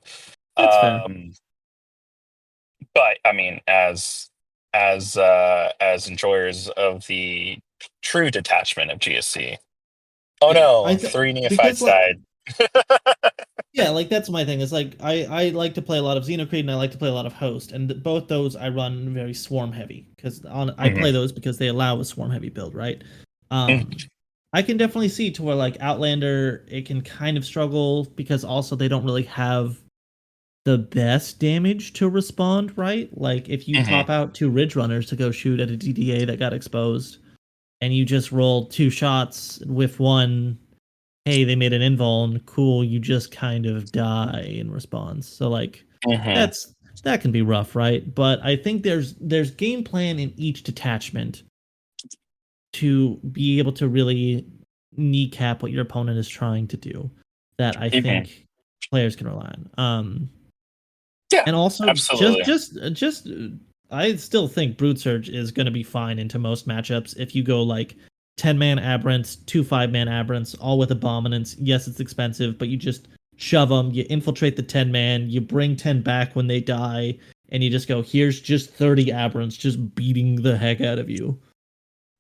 That's fair. Um, but I mean, as enjoyers of the true detachment of GSC. Oh Yeah, no, three because neophytes like died. yeah, like that's my thing. Is like I like to play a lot of Xenocrete and I like to play a lot of Host, and both those I run very swarm heavy because on I Mhm, play those because they allow a swarm heavy build, right? mhm, I can definitely see to where like Outlander it can kind of struggle because also they don't really have the best damage to respond, right? Like if you mhm, pop out two Ridge Runners to go shoot at a DDA that got exposed, and you just roll two shots with one, hey, they made an invuln, cool, you just kind of die in response. So like mhm, that's that can be rough, right? But I think there's game plan in each detachment to be able to really kneecap what your opponent is trying to do that I mhm. think players can rely on. Yeah, And also absolutely. I still think Brood Surge is going to be fine into most matchups if you go like 10-man aberrants, 2 5-man aberrants, all with abominants. Yes, it's expensive, but you just shove them, you infiltrate the 10-man, you bring 10 back when they die, and you just go, here's just 30 aberrants just beating the heck out of you.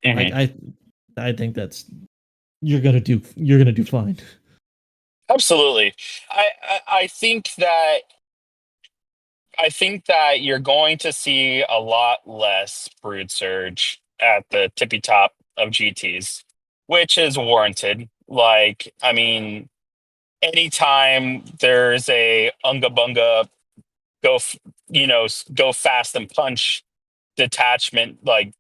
Like Mhm. I think that's you're gonna do fine. Absolutely. I think that you're going to see a lot less brood surge at the tippy top of GTs, which is warranted. Like, I mean, anytime there's a unga bunga go, go fast and punch detachment, like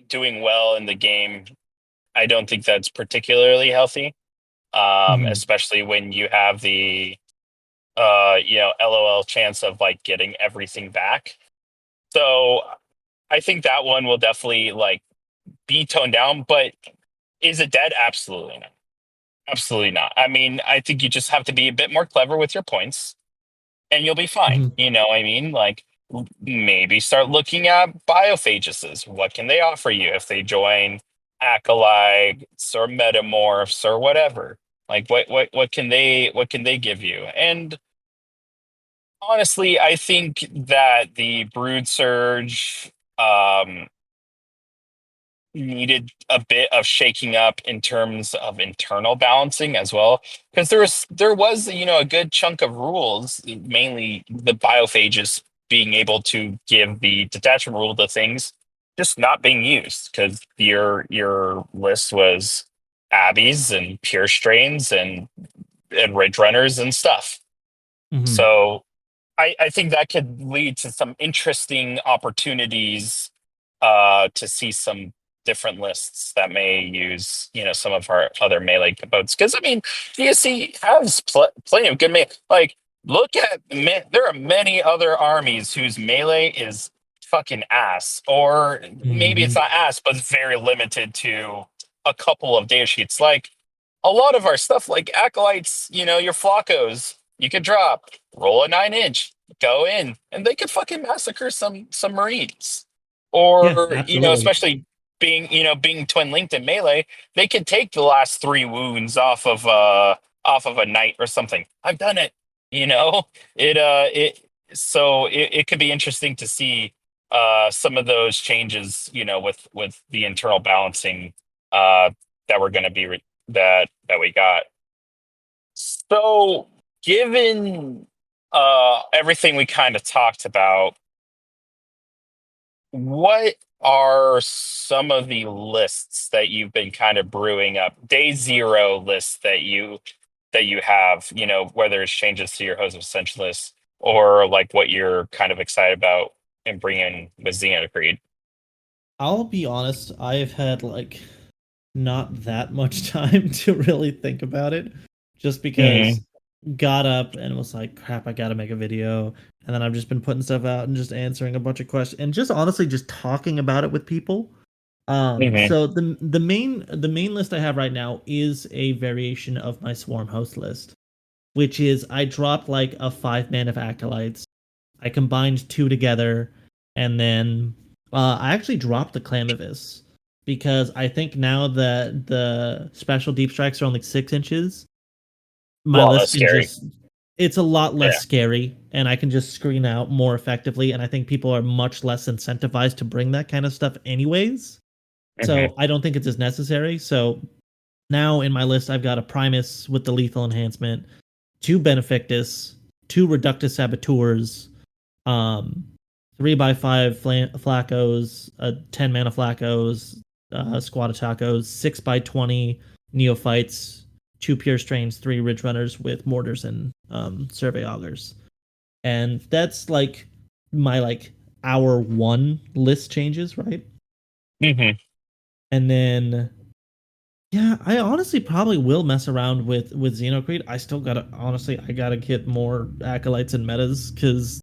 doing well in the game, I don't think that's particularly healthy. Mhm. Especially when you have the LOL chance of like getting everything back. So I think that one will definitely like be toned down, but is it dead? Absolutely not. Absolutely not. I mean, I think you just have to be a bit more clever with your points and you'll be fine. Mhm. You know what I mean? Like maybe start looking at biophaguses. What can they offer you if they join acolytes or metamorphs or whatever? Like what can they give you? And honestly, I think that the brood surge needed a bit of shaking up in terms of internal balancing as well, because there was a good chunk of rules, mainly the biophages being able to give the detachment rule to things just not being used because your list was abbeys and pure strains and ridge runners and stuff. Mhm. So I think that could lead to some interesting opportunities to see some different lists that may use, some of our other melee boats. Because I mean, DSC has plenty of good melee. Like, look at there are many other armies whose melee is fucking ass, or maybe it's Mhm. not ass, but it's very limited to a couple of data sheets. Like a lot of our stuff, like acolytes, your flacos, you could drop, roll a 9 inch, go in, and they could fucking massacre some marines. Yeah, Or absolutely. especially being twin linked in melee, they could take the last 3 wounds off of a knight or something. I've done it. You know it. So it could be interesting to see some of those changes. With the internal balancing uh, that we're going to be that we got. So, given everything we kind of talked about, what are some of the lists that you've been kind of brewing up? Day zero lists that you have, whether it's changes to your host of ascension list or like what you're kind of excited about and bringing with Xena Creed. I'll be honest, I've had like not that much time to really think about it just because Hmm. got up and was like, crap, I gotta make a video. And then I've just been putting stuff out and just answering a bunch of questions and just honestly just talking about it with people. Hmm. So the main list I have right now is a variation of my swarm host list, which is I dropped like a 5 man of acolytes. I combined two together, and then I actually dropped the Clamavis because I think now that the special deep strikes are only 6 inches, my Well, list that's can scary. it's a lot less Yeah. scary, and I can just screen out more effectively, and I think people are much less incentivized to bring that kind of stuff anyways. Hmm. So I don't think it's as necessary. So now in my list, I've got a Primus with the lethal enhancement, two Benefactus, two Reductus Saboteurs, um, 3x5 Flacos, 10 mana Flacos, Squad of Tacos, 6x20 Neophytes, two Pure Strains, three Ridge Runners with Mortars and Survey Augurs. And that's like my like hour one list changes, right? Hmm. And then yeah, I honestly probably will mess around with Xenocrete. I still gotta honestly, I gotta get more acolytes and metas because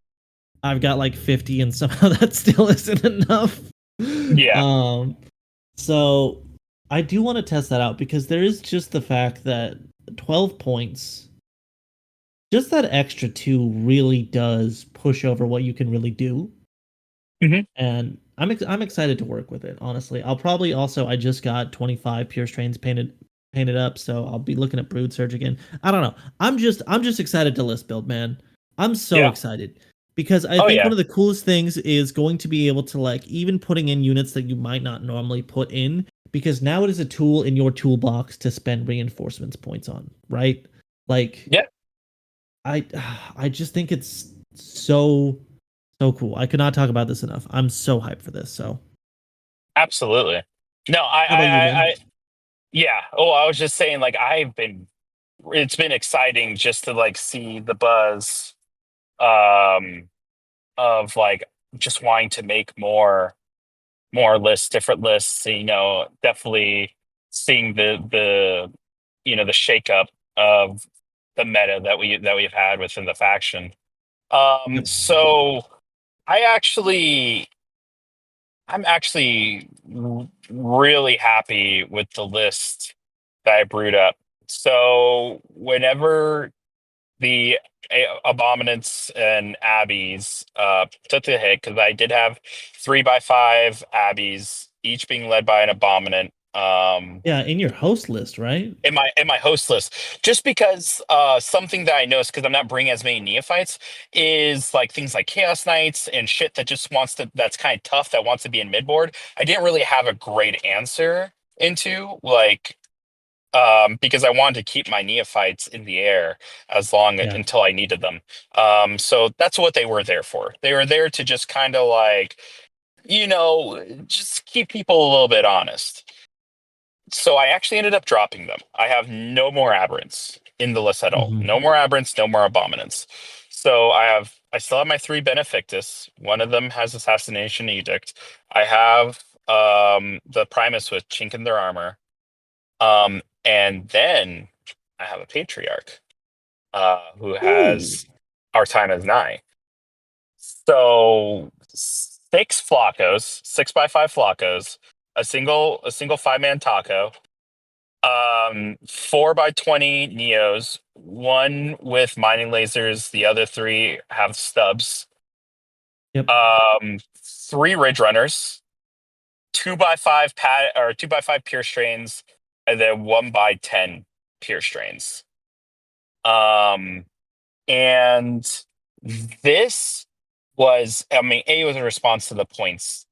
I've got like 50 and somehow that still isn't enough. Yeah. Um, so I do want to test that out because there is just the fact that 12 points, just that extra two really does push over what you can really do. Hmm. And I'm excited to work with it. Honestly, I'll probably also I just got 25 pure strains painted up, so I'll be looking at Brood Surge again. I don't know. I'm just excited to list build, man. I'm so Yeah. excited because I Oh think yeah. one of the coolest things is going to be able to like even putting in units that you might not normally put in because now it is a tool in your toolbox to spend reinforcements points on, right? Like Yeah. I I just think it's so cool. I could not talk about this enough. I'm so hyped for this. So, Absolutely. No, how about you, man? yeah. Oh, I was just saying, like, it's been exciting just to like see the buzz, um, of like just wanting to make more lists, different lists. Definitely seeing the shakeup of the meta that we've had within the faction. Yep. So I actually I'm actually really happy with the list that I brewed up. So whenever the abominants and abbeys took the hit, because I did have 3x5 abbeys, each being led by an abominant. Yeah, in your host list, right? In my host list, just because something that I noticed, because I'm not bringing as many neophytes, is like things like chaos knights and shit that just wants to that's kind of tough, that wants to be in midboard. I didn't really have a great answer into, like, because I wanted to keep my neophytes in the air as long Yeah. until I needed them. So that's what they were there for. They were there to just kind of like, just keep people a little bit honest. So I actually ended up dropping them. I have no more aberrants in the list at all. No Hmm. more aberrants, no more abominants. So I still have my three Benefactus. One of them has Assassination Edict. I have the Primus with chink in their armor. And then I have a Patriarch who Ooh. has Our Time is Nigh. So six Flacos, 6x5 Flacos, a single 5-man taco, 4x20 Neos, one with mining lasers, the other three have stubs, Yep. three Ridge Runners, 2x5 pad or 2x5 pure strains, and then 1x10 pure strains. Um, and this was, I mean, A, was a response to the points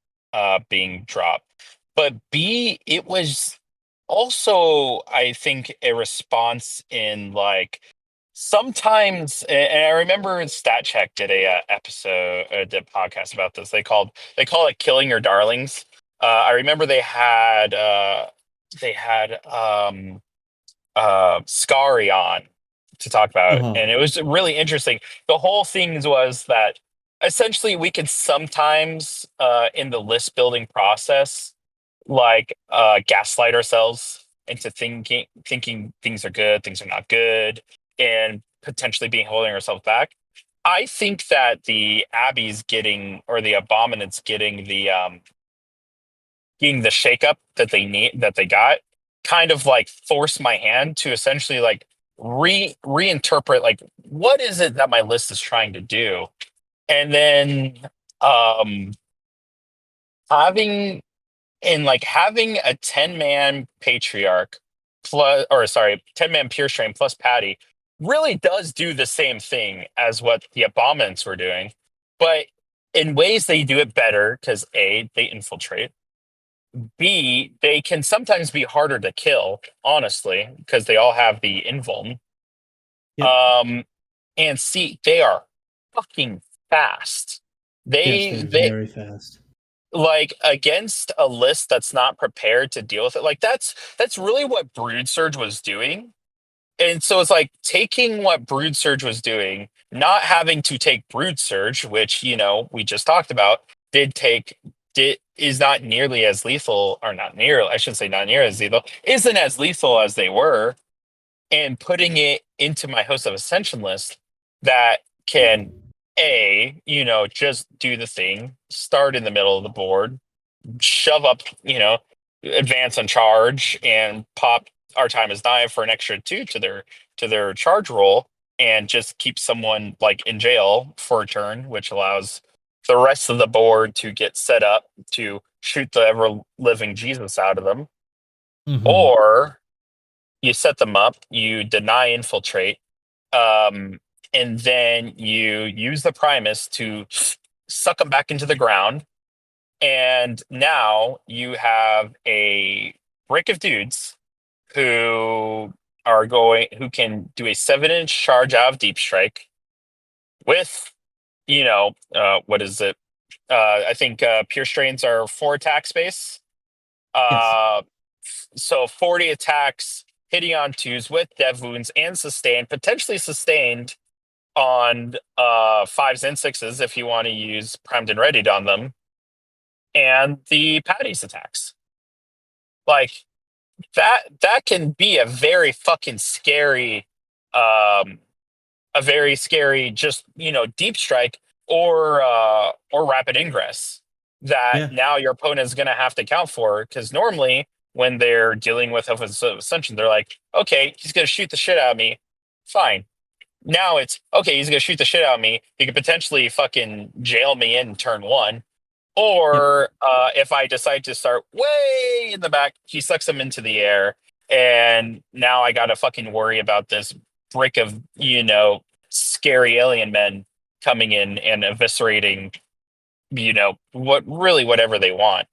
being dropped, but B, it was also, I think, a response in like sometimes, and I remember Stat Check did a episode, did a podcast about this. They call it killing your darlings. I remember they had Scary on to talk about, Uh-huh. and it was really interesting. The whole thing was that essentially we could sometimes, in the list building process, like gaslight ourselves into thinking things are good, things are not good, and potentially being holding ourselves back. I think that the Abbeys getting, or the Abominants getting the shakeup that they got, kind of like forced my hand to essentially like reinterpret, like, what is it that my list is trying to do. And then um having having a 10-man patriarch plus, or sorry, 10-man pure strain plus patty really does do the same thing as what the abominants were doing, but in ways they do it better because A, they infiltrate. B, they can sometimes be harder to kill, honestly, because they all have the invuln. Yep. Um, and C, they are fucking fast. Yes, they're They very fast. like against a list that's not prepared to deal with it. Like that's really what Brood Surge was doing. And so it's like taking what Brood Surge was doing, not having to take Brood Surge, which we just talked about, did take did is not nearly as lethal, or not near, I shouldn't say not near as lethal, isn't as lethal as they were, and putting it into my Host of Ascension list that can just do the thing, start in the middle of the board, shove up, advance on charge and pop Our Time is Nigh for an extra 2 to their charge roll, and just keep someone like in jail for a turn, which allows the rest of the board to get set up to shoot the ever living Jesus out of them. Hmm. Or you set them up, you deny infiltrate, um, and then you use the Primus to suck them back into the ground, and now you have a brick of dudes who who can do a 7-inch charge out of Deep Strike with, what is it? I think Pure Strains are 4 attack space. Yes. Uh, so 40 attacks, hitting on twos with dev wounds and sustained, potentially sustained on fives and sixes if you want to use primed and readied on them, and the patties attacks. Like that can be a very fucking scary, um a very scary, just deep strike, or rapid ingress that Yeah. now your opponent is going to have to account for, because normally when they're dealing with ascension, they're like, okay, he's going to shoot the shit out of me, fine. Now it's okay, he's going to shoot the shit out of me, he could potentially fucking jail me in turn one. Yep. Or if I decide to start way in the back, he sucks them into the air. And now I got to fucking worry about this brick of, scary alien men coming in and eviscerating, whatever they want.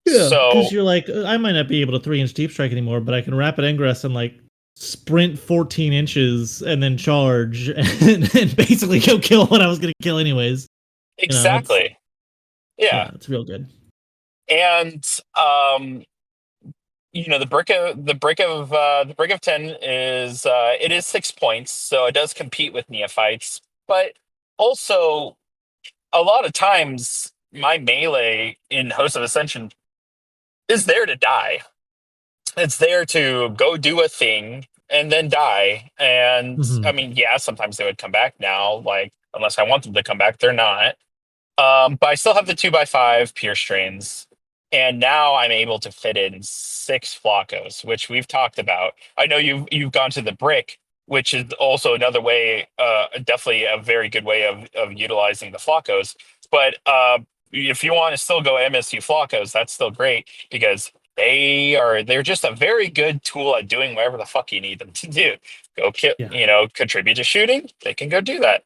Yeah, because So you're like, I might not be able to 3-inch deep strike anymore, but I can rapid ingress and like sprint 14 inches and then charge and basically go kill what I was going to kill anyways. It's exactly. Yeah. yeah, it's real good. And the brick of 10 is, it is 6 points, so it does compete with neophytes, but also a lot of times my melee in Host of Ascension is there to die. It's there to go do a thing and then die. And I Hmm. mean, yeah, sometimes they would come back now, like, unless I want them to come back, they're not. But I still have the 2x5 Pure Strains. And now I'm able to fit in 6 Flacos, which we've talked about. I know you've gone to the brick, which is also another way, definitely a very good way of utilizing the Flacos. But if you want to still go MSU Flacos, that's still great, because they're just a very good tool at doing whatever the fuck you need them to do. Go kill, Yeah. contribute to shooting, they can go do that.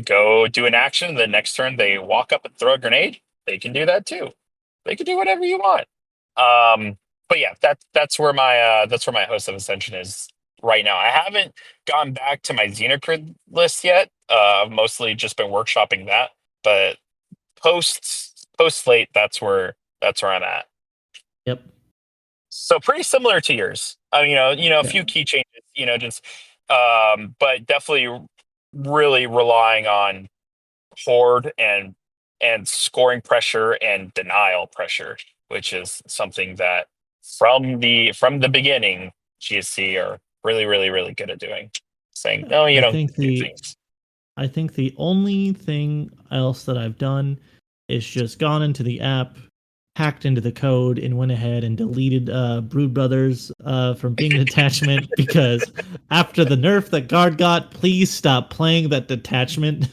Go do an action. The next turn, they walk up and throw a grenade. They can do that too. They can do whatever you want. But yeah, that's where my Host of Ascension is right now. I haven't gone back to my Xenocrid list yet. I've mostly just been workshopping that. But post slate, that's where I'm at. Yep. So pretty similar to yours. I mean, a Yeah. few key changes. Just but definitely really relying on horde and scoring pressure and denial pressure, which is something that from the beginning GSC are really, really, really good at doing. Saying no, you I don't think do the things. I think the only thing else that I've done is just gone into the app, hacked into the code, and went ahead and deleted Brood Brothers from being an attachment because after the nerf that Guard got, please stop playing that detachment.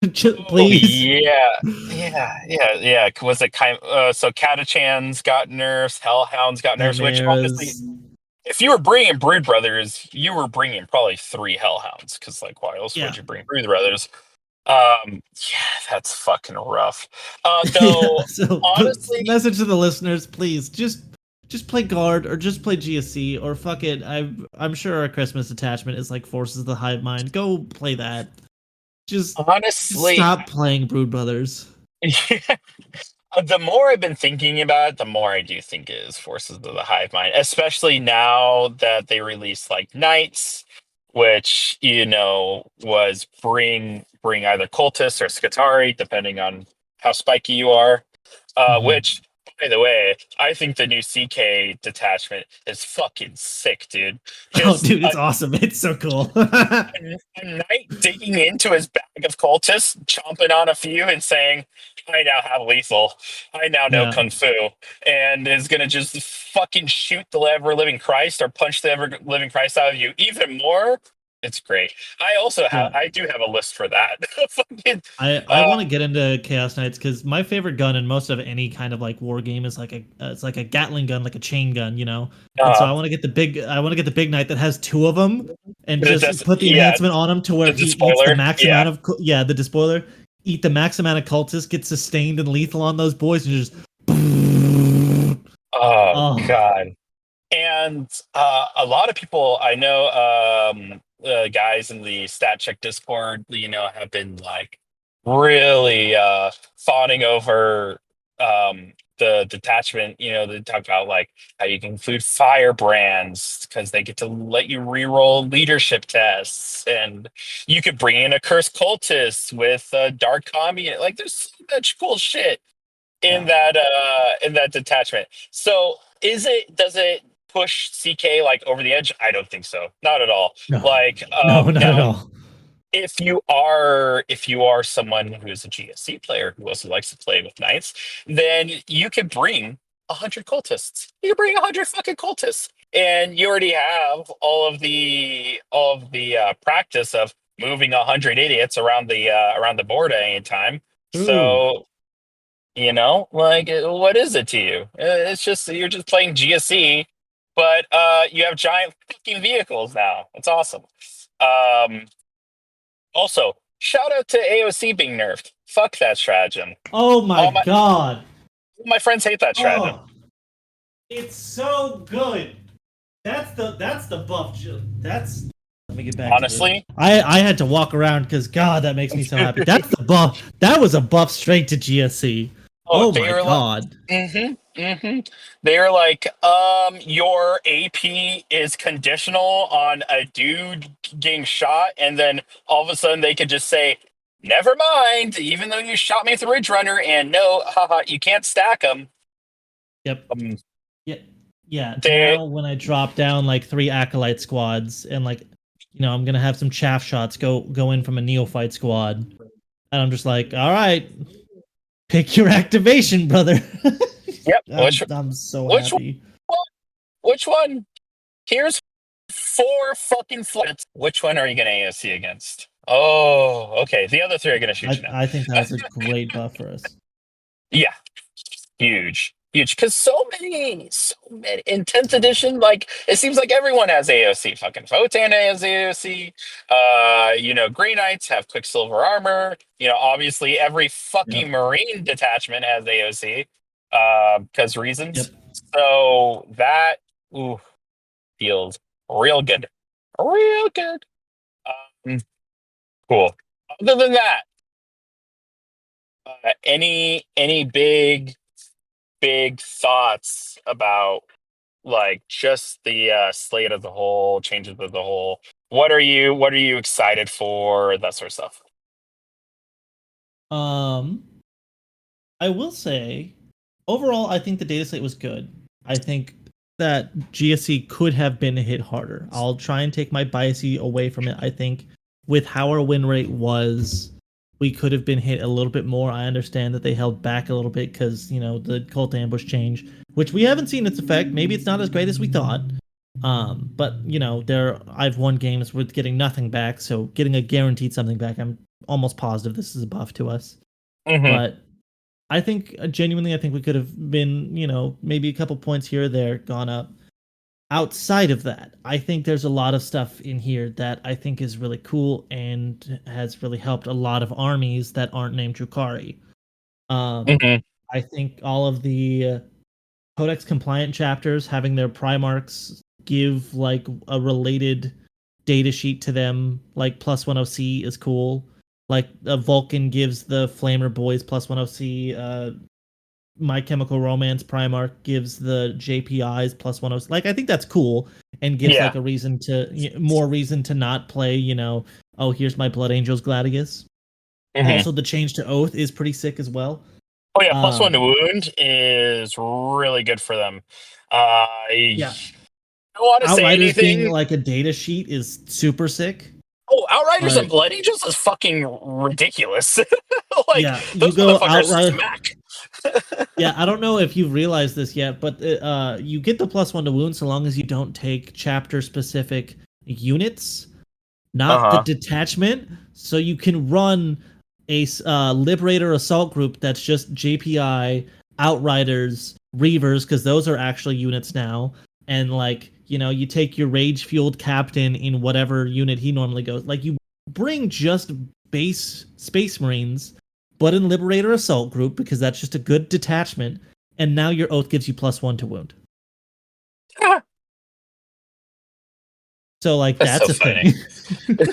Oh Please. yeah, yeah, yeah, yeah. Was it kind? So Catachans got nerfs, Hellhounds got nerfs, which honestly, Chimeras. if you were bringing Brood Brothers, you were bringing probably three Hellhounds because, like, why else would Yeah. you bring Brood Brothers? Yeah, that's fucking rough. Yeah. Though, So, but honestly, message to the listeners, please just play guard or just play GSC or fuck it. I'm sure our Christmas attachment is like Forces of the Hive Mind. Go play that. Just just honestly, stop playing Brood Brothers. the more I've been thinking about it, the more I do think it is Forces of the Hive Mind, especially now that they released like Knights, which was bring either cultists or Scutari, depending on how spiky you are. Mhm. Which, by the way, I think the new CK detachment is fucking sick, dude. Oh, Just dude, it's awesome. It's so cool. a knight digging into his bag of cultists, chomping on a few, and saying, "I now have lethal. I now know Yeah, kung fu," and is gonna just fucking shoot the ever living Christ or punch the ever living Christ out of you even more. It's great. yeah. I do have a list for that. Fucking, I uh, want to get into Chaos Knights because my favorite gun in most of any kind of like war game is like it's like a Gatling gun, like a chain gun, you know. And so uh, I want to get the big knight that has two of them, and just put the yeah, enhancement on him to where the he eats the spoiler. max Yeah. amount of yeah the despoiler, eat the max amount of cultists, get sustained and lethal on those boys, and just Oh oh God. And a lot of people I know, guys in the Stat Check Discord, have been like really fawning over the detachment. They talk about like how you can include firebrands because they get to let you reroll leadership tests, and you could bring in a cursed cultist with dark commune. Like, there's so much cool shit yeah in that detachment. So does it push CK like over the edge? I don't think so. Not at all. no Like no not at now, all. if you are someone who is a GSC player who also likes to play with knights, then you can bring 100 cultists. You can bring 100 fucking cultists. And you already have all of the practice of moving 100 idiots around the board at any time. True. So, like, what is it to you? It's just you're just playing GSC, but you have giant fucking vehicles now. It's awesome. Um, Also, shout out to AOC being nerfed. Fuck that stratagem. Oh my All god. my friends hate that stratagem. Oh, it's so good. That's the buff. That's let me get back to it. Honestly, I had to walk around because God, that makes me so happy. That's the buff. That was a buff straight to GSC. oh, Oh they my were like, God. they were like, your AP is conditional on a dude getting shot, and then all of a sudden they could just say, "Never mind," even though you shot me with a Ridge Runner, and no, haha, you can't stack them. Yep. Um, Yeah. Yeah. they Now when I drop down like 3 acolyte squads and like I'm gonna have some chaff shots go in from a neophyte squad, and I'm just like, all right, pick your activation, brother. Yep. I'm so Which happy. one? Which one? Here's four fucking flights. Which one are you going to AOC against? Oh, okay. The other three are going to shoot you down. I think that's a great buff for us. Yeah, huge, huge. Because so many in 10th edition, like it seems like everyone has AOC. Fucking Photon has AOC. Green Knights have Quicksilver armor. Obviously every fucking Yep. Marine detachment has AOC. Because reasons. Yep. So that ooh, feels real good, real good. Um, cool. Other than that, any big thoughts about like just the slate as a whole, changes as a whole? What are you excited for? That sort of stuff. Um, I will say, overall, I think the data slate was good. I think that GSC could have been hit harder. I'll try and take my biasy away from it. I think with how our win rate was, we could have been hit a little bit more. I understand that they held back a little bit because the cult ambush change, which we haven't seen its effect. Maybe it's not as great as we thought. But I've won games with getting nothing back, so getting a guaranteed something back, I'm almost positive this is a buff to us. Hmm. But I think genuinely, I think we could have been, maybe a couple points here or there gone up. outside of that, I think there's a lot of stuff in here that I think is really cool and has really helped a lot of armies that aren't named Drukhari. Um, Hmm. I think all of the Codex compliant chapters having their Primarchs give like a related data sheet to them, like plus 10C is cool. Like Vulcan gives the Flamer Boys plus 10C. My Chemical Romance Primarch gives the JPIs plus 10C. Like I think that's cool and gives Yeah. like a reason to more reason to not play. Oh, here's my Blood Angels Gladius. Hmm. Also, the change to Oath is pretty sick as well. Oh yeah, plus one to Um, wound is really good for them. I yeah, don't want to say Outriders being anything. like a data sheet is super sick. Oh, Outriders and But Blood Angels is fucking ridiculous. Like yeah, you those go motherfuckers outright. smack. Yeah, I don't know if you've realized this yet, but you get the plus one to wound so long as you don't take chapter specific units, Uh not the huh. detachment. So you can run a Liberator Assault Group that's just JPI, Outriders, Reavers, because those are actually units now. And like, you take your Rage Fueled Captain in whatever unit he normally goes. Like, you bring just base Space Marines, but in Liberator Assault Group, because that's just a good detachment. And now your Oath gives you plus one to wound. So, like, That's that's so a funny. thing.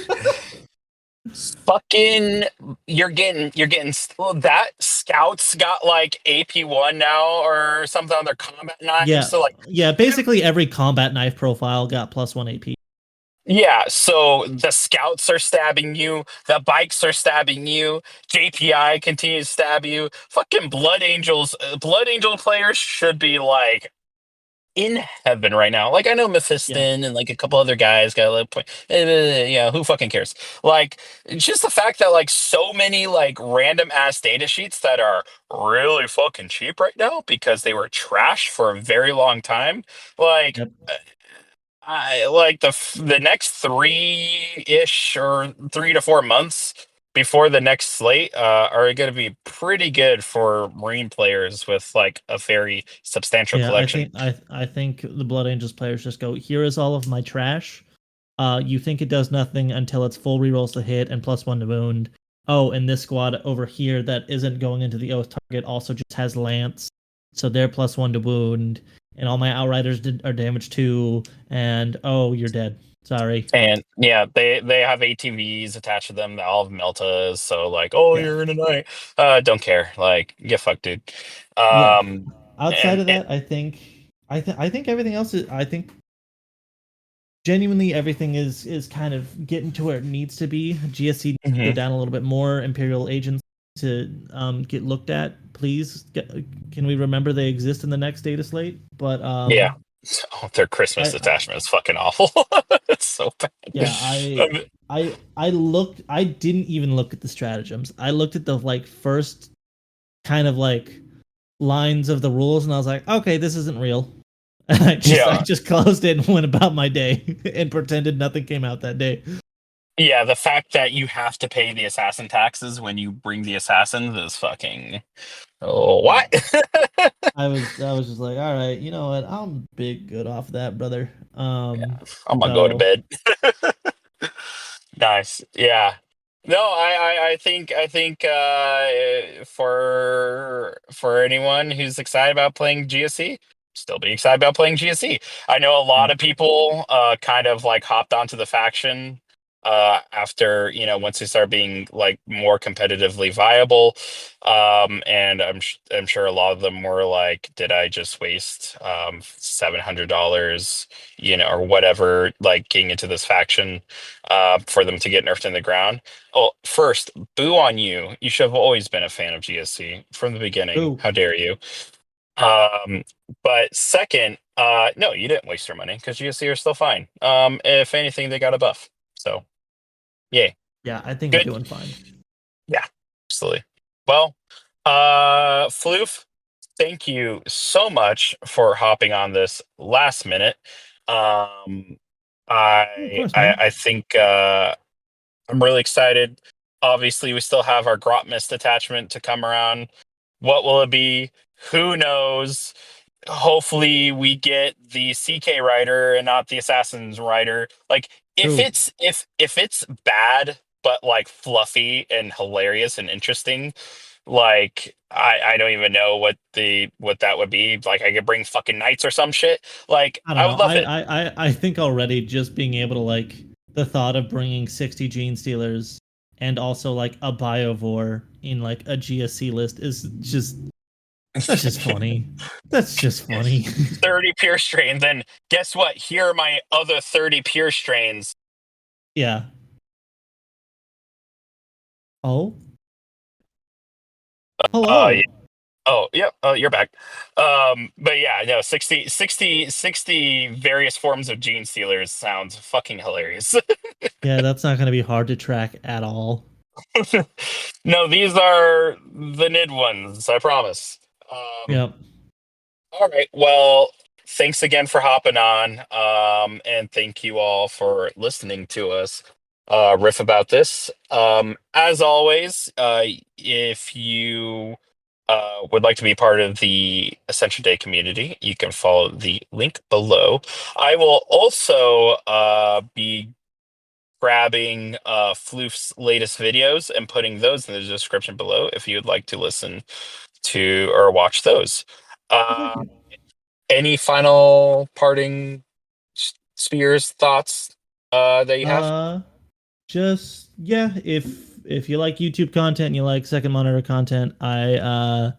Fucking, you're getting that scouts got like AP1 now or something on their combat knives. Yeah, So like, yeah. Basically, every combat knife profile got plus one AP. yeah, so the scouts are stabbing you, the bikes are stabbing you, JPI continues to stab you. Fucking Blood Angel players should be like in heaven right now. Like I know Yeah, Mephiston and like a couple other guys got a little point. Yeah, who fucking cares? Like it's just the fact that like so many like random ass data sheets that are really fucking cheap right now because they were trash for a very long time. Like yep, I like the next 3-ish or 3 to 4 months before the next slate are going to be pretty good for Marine players with like a very substantial yeah. I collection. think I think the Blood Angels players just go. Here is all of my trash. You think it does nothing until it's full rerolls to hit and plus one to wound. Oh, and this squad over here that isn't going into the Oath target also just has Lance, so they're plus one to wound. And all my Outriders are damaged too. And oh, you're dead. Sorry. And yeah, they have ATVs attached to them that all have Meltas. So like, oh, Yeah, you're in a night. Don't care. Like, get fucked, dude. yeah. Um, Outside and of that, I think everything else is. I think genuinely everything is kind of getting to where it needs to be. GSC needs to go mhm. down a little bit more. Imperial agents to get looked at. Please, can we remember they exist in the next data slate? But Yeah, oh, their Christmas I attachment is fucking awful. It's so bad. yeah, I looked. I didn't even look at the stratagems. I looked at the like first kind of like lines of the rules, and I was like, okay, this isn't real. I Yeah, just closed it and went about my day and pretended nothing came out that day. yeah. The fact that you have to pay the assassin taxes when you bring the assassins is fucking. Oh, Yeah. what? I was just like, all right, you know what? I'm big good off that, brother. I'm gonna go to So bed. Nice. Yeah. No, I think for anyone who's excited about playing GSC, still be excited about playing GSC. I know a lot yeah, of people kind of like hopped onto the faction after, once they start being like more competitively viable. And I'm sure a lot of them were like, did I just waste $700, or whatever, like getting into this faction for them to get nerfed in the ground. Oh, first, boo on you. You should have always been a fan of GSC from the beginning. ooh, How dare you? Um, but second, no, you didn't waste your money because GSC are still fine. If anything, they got a buff. So, yay. yeah, I think we're Good. doing fine. Yeah, absolutely. Well, Floof, thank you so much for hopping on this last minute. Um, Yeah, of I course, I, man. I think I'm really excited. Obviously, we still have our Grot Mist attachment to come around. What will it be? Who knows? hopefully we get the CK writer and not the Assassin's writer. Like True. if it's bad but like fluffy and hilarious and interesting, like I don't even know what that would be. Like I could bring fucking knights or some shit. Like I don't I know. would love it. I think already just being able to like the thought of bringing 60 gene stealers and also like a biovore in like a GSC list is just that's just funny. That's just funny. 30 pure strains, then guess what? Here are my other 30 pure strains. Yeah. Oh, Yeah. hello. Oh, yeah. Oh, you're back. But yeah, no, 60 various forms of gene stealers sounds fucking hilarious. Yeah, that's not going to be hard to track at all. No, these are the NID ones, I promise. Um, Yep. all right. Well, thanks again for hopping on. And thank you all for listening to us riff about this. As always, if you would like to be part of the Ascension Day community, you can follow the link below. I will also be grabbing Floof's latest videos and putting those in the description below if you'd like to listen to or watch those. Well, thank Uh, you. any final parting spears, thoughts that you have? Uh, just yeah, if you like YouTube content and you like second monitor content, I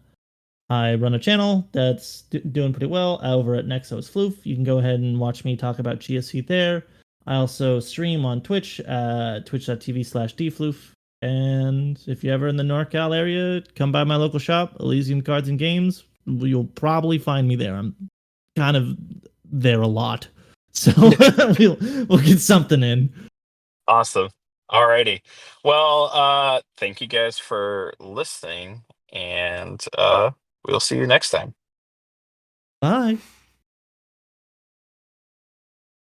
run a channel that's doing pretty well over at Nexos Floof. You can go ahead and watch me talk about GSC there. I also stream on Twitch, twitch.tv/dfloof. And if you're ever in the NorCal area, come by my local shop, Elysium Cards and Games. You'll probably find me there. I'm kind of there a lot. So we'll get something in. Awesome. Alrighty. Well, thank you guys for listening, and we'll see you next time. Bye.